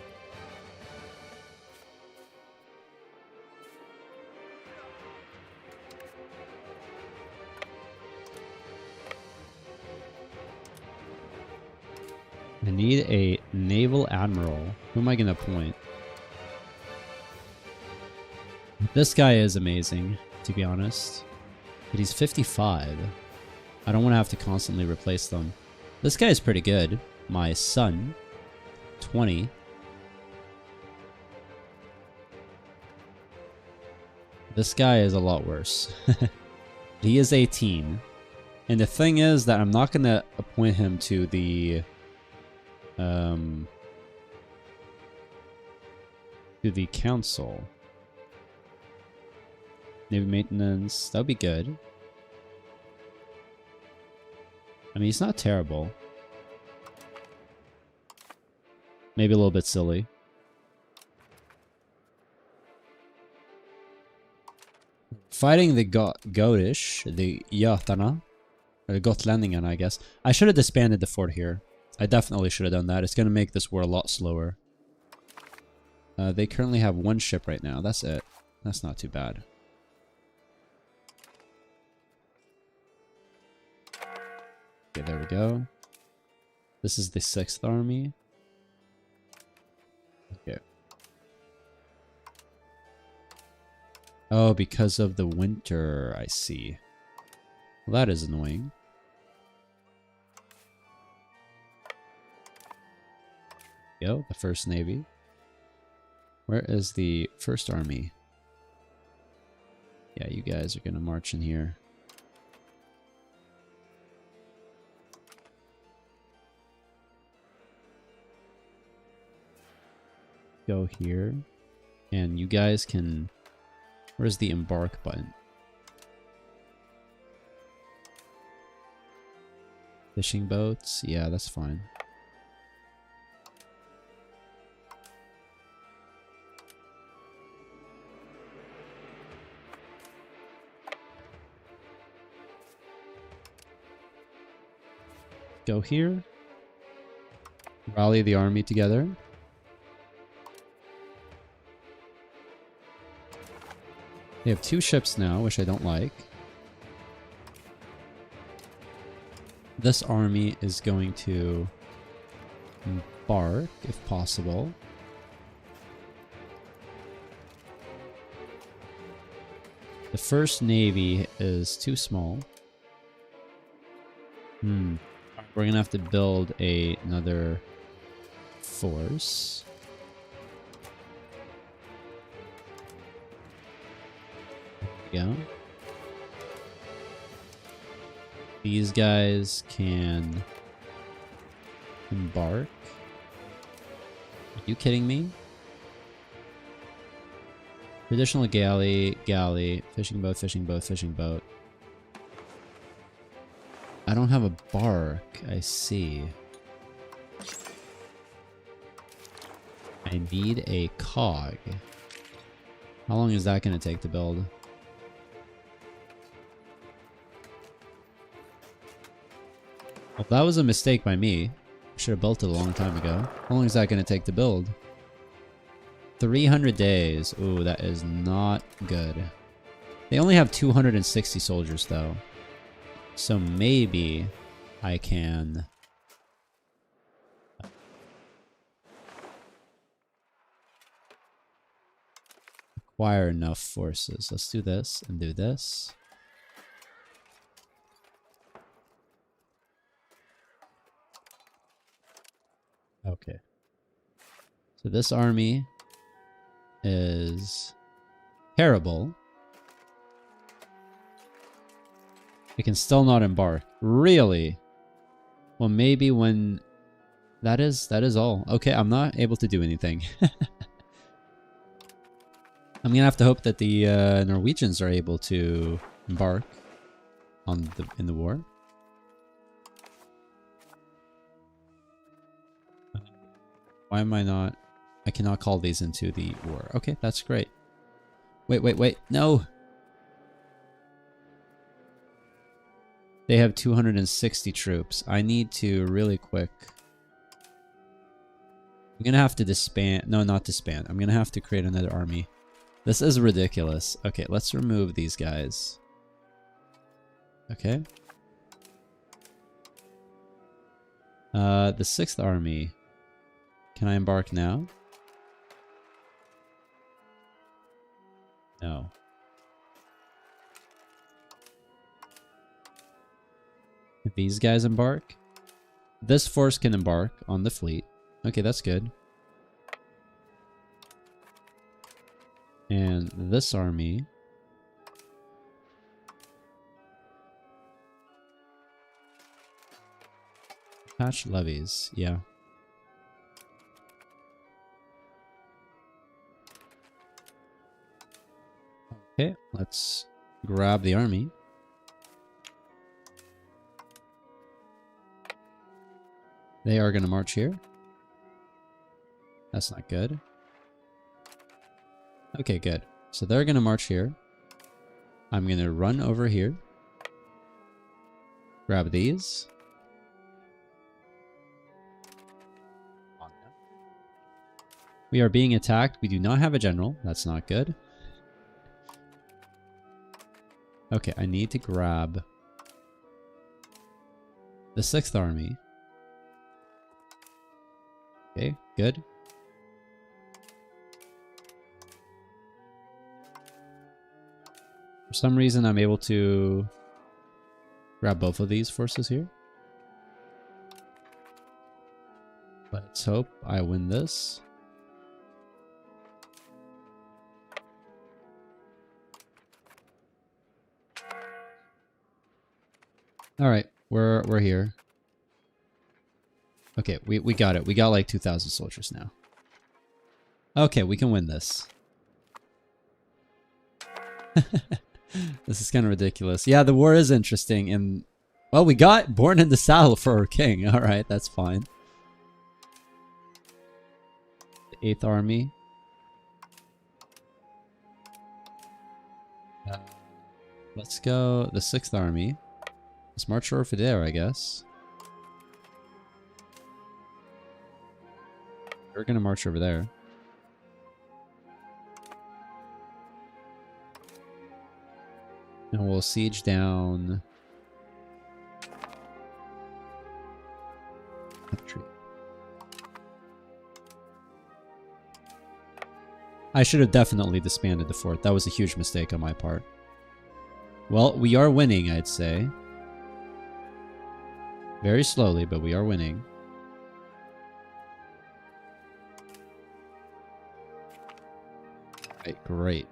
I need a naval admiral. Who am I going to appoint? This guy is amazing, to be honest. But he's 55. I don't want to have to constantly replace them. This guy is pretty good. My son, 20. This guy is a lot worse. He is 18. And the thing is that I'm not going to appoint him to the... to the council. Navy maintenance, that would be good. I mean, he's not terrible. Maybe a little bit silly. Fighting the Gotish, the Götarna, or the Gotlänningarna, I guess. I should have disbanded the fort here. I definitely should have done that. It's going to make this war a lot slower. They currently have one ship right now. That's it. That's not too bad. Okay, there we go. This is the 6th Army. Okay. Oh, because of the winter, I see. Well, that is annoying. Go, the 1st Navy. Where is the 1st Army? Yeah, you guys are gonna march in here. Go here. And you guys can... Where's the embark button? Fishing boats? Yeah, that's fine. Go here. Rally the army together. They have 2 ships now, which I don't like. This army is going to embark, if possible. The first navy is too small. We're gonna have to build another force. There we go. These guys can embark. Are you kidding me? Traditional galley, fishing boat, fishing boat, fishing boat. I don't have a bark, I see. I need a cog. How long is that going to take to build? Well, that was a mistake by me. Should have built it a long time ago. How long is that going to take to build? 300 days. Ooh, that is not good. They only have 260 soldiers, though. So maybe I can... acquire enough forces. Let's do this and do this. Okay. So this army is terrible. It can still not embark. Really? Well, maybe when... That is all. Okay, I'm not able to do anything. I'm gonna have to hope that the Norwegians are able to embark on in the war. Why am I not... I cannot call these into the war. Okay, that's great. Wait. No! They have 260 troops. I need to really quick... I'm gonna have to disband... No, not disband. I'm gonna have to create another army. This is ridiculous. Okay, let's remove these guys. Okay. The 6th army. Can I embark now? No. If these guys embark? This force can embark on the fleet. Okay, that's good. And this army... Patch levies, yeah. Okay, let's grab the army. They are going to march here. That's not good. Okay, good. So they're going to march here. I'm going to run over here. Grab these. We are being attacked. We do not have a general. That's not good. Okay, I need to grab the 6th army. Okay, good. For some reason, I'm able to grab both of these forces here. Let's hope I win this. All right, we're here. Okay, we got it. We got like 2,000 soldiers now. Okay, we can win this. This is kind of ridiculous. Yeah, the war is interesting, and well, we got Born in the Saddle for our king. All right, that's fine. The 8th army. Let's go the 6th army. Let's march over there, I guess. We're gonna march over there. And we'll siege down... Tree. I should have definitely disbanded the fort. That was a huge mistake on my part. Well, we are winning, I'd say. Very slowly, but we are winning. Right, great.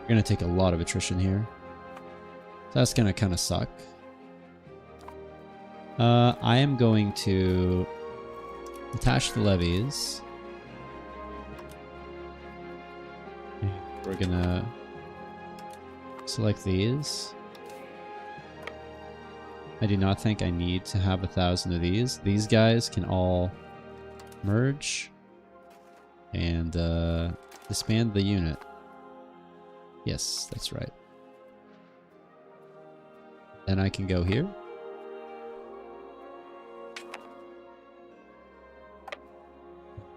We're going to take a lot of attrition here. So that's going to kind of suck. I am going to attach the levies. We're going to select these. I do not think I need to have 1,000 of these. These guys can all merge and disband the unit. Yes, that's right. Then I can go here.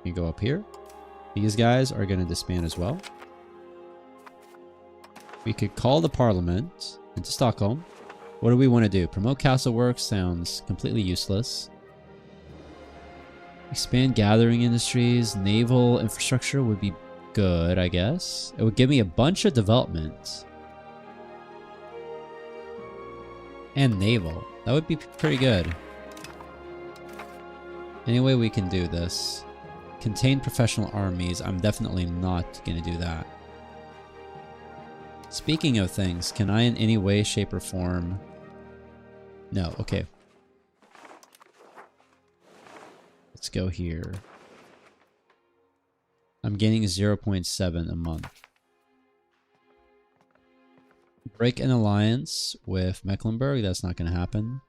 You go up here. These guys are going to disband as well. We could call the parliament into Stockholm. What do we want to do? Promote castle work sounds completely useless. Expand gathering industries. Naval infrastructure would be good, I guess. It would give me a bunch of development. And naval. That would be pretty good. Anyway, we can do this. Contain professional armies. I'm definitely not going to do that. Speaking of things, can I in any way, shape, or form... No, okay. Let's go here. I'm gaining 0.7 a month. Break an alliance with Mecklenburg. That's not going to happen.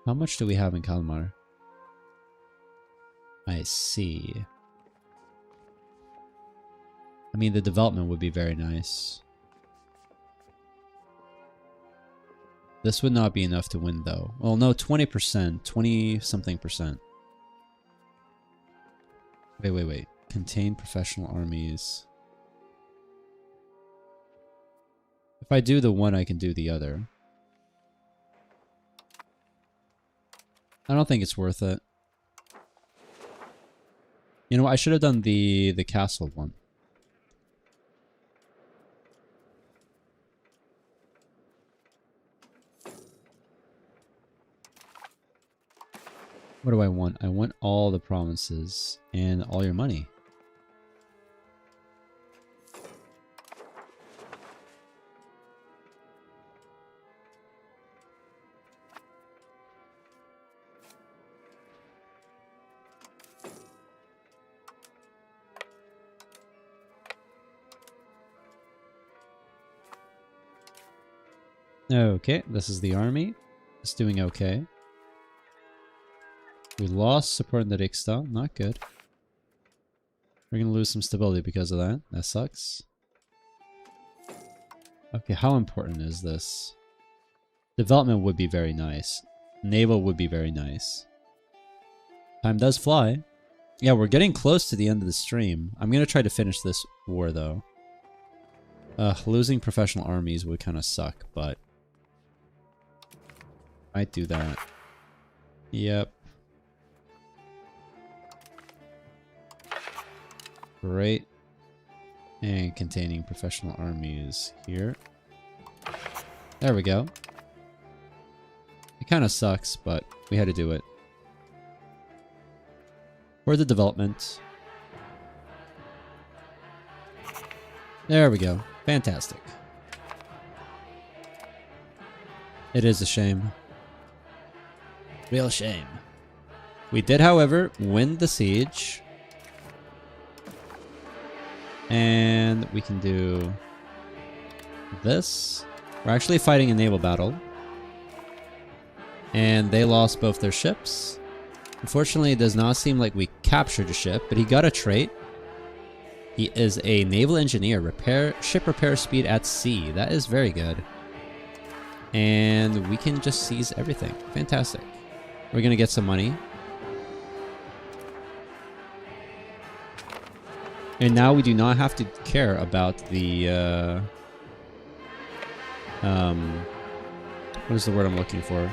How much do we have in Kalmar? I see. I mean, the development would be very nice. This would not be enough to win, though. Well, no, 20%. 20-something percent. Wait. Contain professional armies. If I do the one, I can do the other. I don't think it's worth it. You know what? I should have done the castle one. What do I want? I want all the provinces and all your money. Okay, this is the army. It's doing okay. We lost support in the Riksdag. Not good. We're going to lose some stability because of that. That sucks. Okay, how important is this? Development would be very nice. Naval would be very nice. Time does fly. Yeah, we're getting close to the end of the stream. I'm going to try to finish this war, though. Losing professional armies would kind of suck, but... might do that. Yep. Great. And containing professional armies here. There we go. It kind of sucks, but we had to do it. For the development. There we go. Fantastic. It is a shame. Real shame. We did, however, win the siege. And we can do this. We're actually fighting a naval battle. And they lost both their ships. Unfortunately, it does not seem like we captured a ship, but he got a trait. He is a naval engineer. Ship repair speed at sea. That is very good. And we can just seize everything. Fantastic. We're going to get some money. And now we do not have to care about the, what is the word I'm looking for?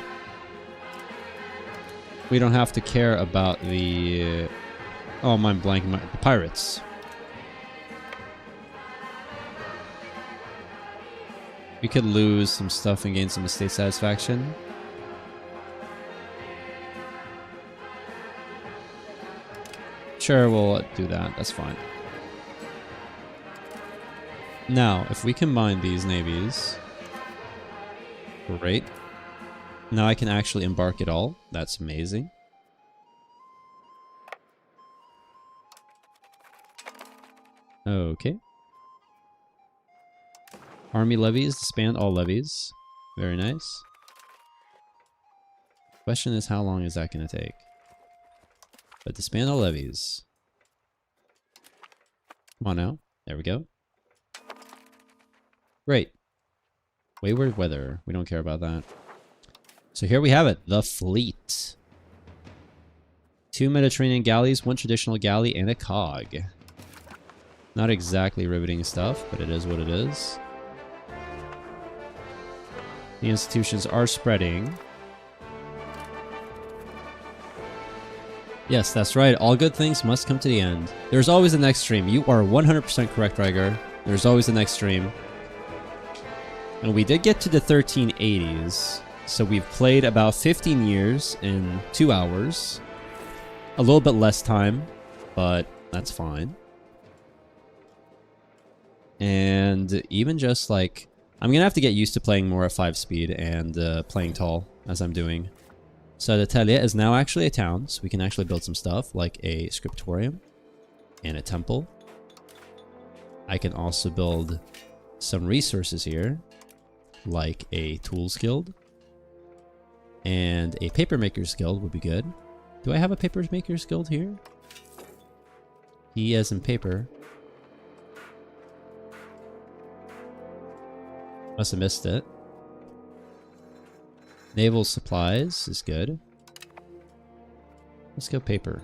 We don't have to care about the Oh, I'm blanking. The pirates. We could lose some stuff and gain some estate satisfaction. Sure, we'll do that. That's fine. Now, if we combine these navies... Great. Now I can actually embark it all. That's amazing. Okay. Army levies, disband all levies. Very nice. Question is, how long is that going to take? But disband all levies. Come on now. There we go. Great. Wayward weather. We don't care about that. So here we have it. The fleet. 2 Mediterranean galleys, 1 traditional galley, and a cog. Not exactly riveting stuff, but it is what it is. The institutions are spreading. Yes, that's right. All good things must come to the end. There's always the next stream. You are 100% correct, Riger. There's always the next stream. And we did get to the 1380s. So we've played about 15 years in 2 hours. A little bit less time, but that's fine. And even just like... I'm going to have to get used to playing more at 5 speed and playing tall as I'm doing. So the Talia is now actually a town, so we can actually build some stuff like a scriptorium and a temple. I can also build some resources here, like a tools guild. And a papermaker's guild would be good. Do I have a papermaker's guild here? He as in paper. Must have missed it. Naval supplies is good. Let's go paper.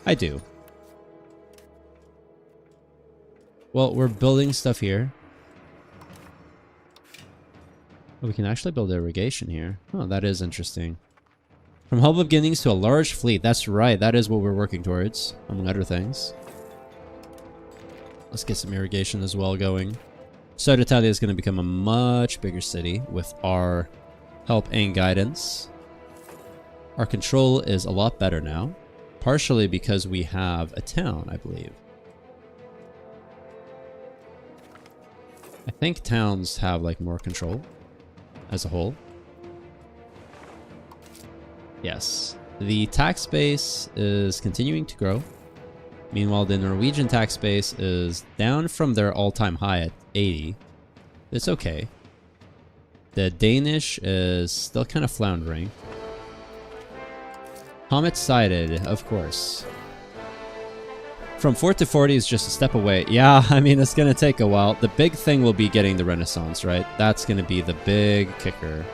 I do. Well, we're building stuff here. Oh, we can actually build irrigation here. Oh, that is interesting. From humble beginnings to a large fleet. That's right. That is what we're working towards, among other things. Let's get some irrigation as well going. So Italia is going to become a much bigger city with our help and guidance. Our control is a lot better now. Partially because we have a town, I believe. I think towns have like more control as a whole. Yes. The tax base is continuing to grow. Meanwhile, the Norwegian tax base is down from their all-time high at 80. It's okay. The Danish is still kind of floundering. Comet sighted, of course. From 4 to 40 is just a step away. Yeah, I mean, it's going to take a while. The big thing will be getting the Renaissance, right? That's going to be the big kicker.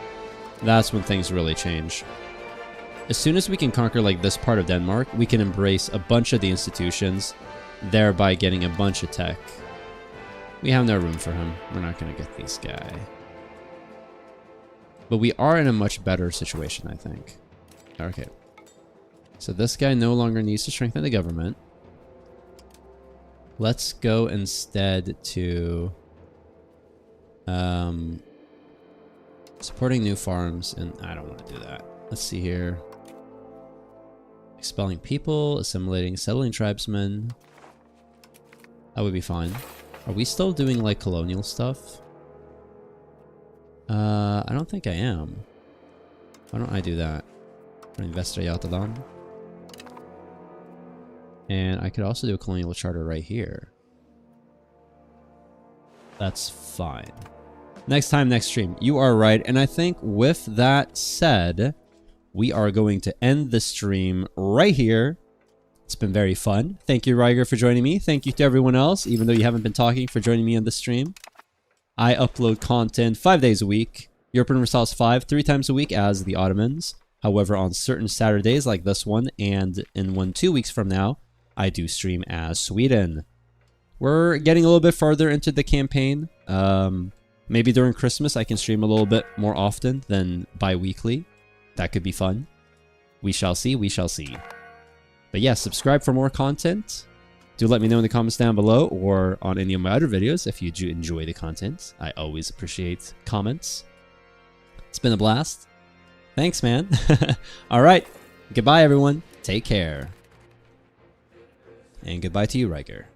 That's when things really change. As soon as we can conquer like this part of Denmark, we can embrace a bunch of the institutions, thereby getting a bunch of tech. We have no room for him. We're not going to get this guy. But we are in a much better situation, I think. Okay. So this guy no longer needs to strengthen the government. Let's go instead to supporting new farms, and I don't want to do that. Let's see here. Expelling people, assimilating, settling tribesmen. That would be fine. Are we still doing like colonial stuff? I don't think I am. Why don't I do that? Investor Yatalan. And I could also do a colonial charter right here. That's fine. Next time, next stream. You are right. And I think with that said, we are going to end the stream right here. It's been very fun. Thank you, Riger, for joining me. Thank you to everyone else, even though you haven't been talking, for joining me on the stream. I upload content 5 days a week. Europa Universalis 5, 3 times a week as the Ottomans. However, on certain Saturdays like this one, and in 2 weeks from now, I do stream as Sweden. We're getting a little bit farther into the campaign. Maybe during Christmas I can stream a little bit more often than bi-weekly. That could be fun. We shall see, we shall see. But yeah, subscribe for more content. Do let me know in the comments down below or on any of my other videos if you do enjoy the content. I always appreciate comments. It's been a blast. Thanks, man. All right. Goodbye, everyone. Take care. And goodbye to you, Riker.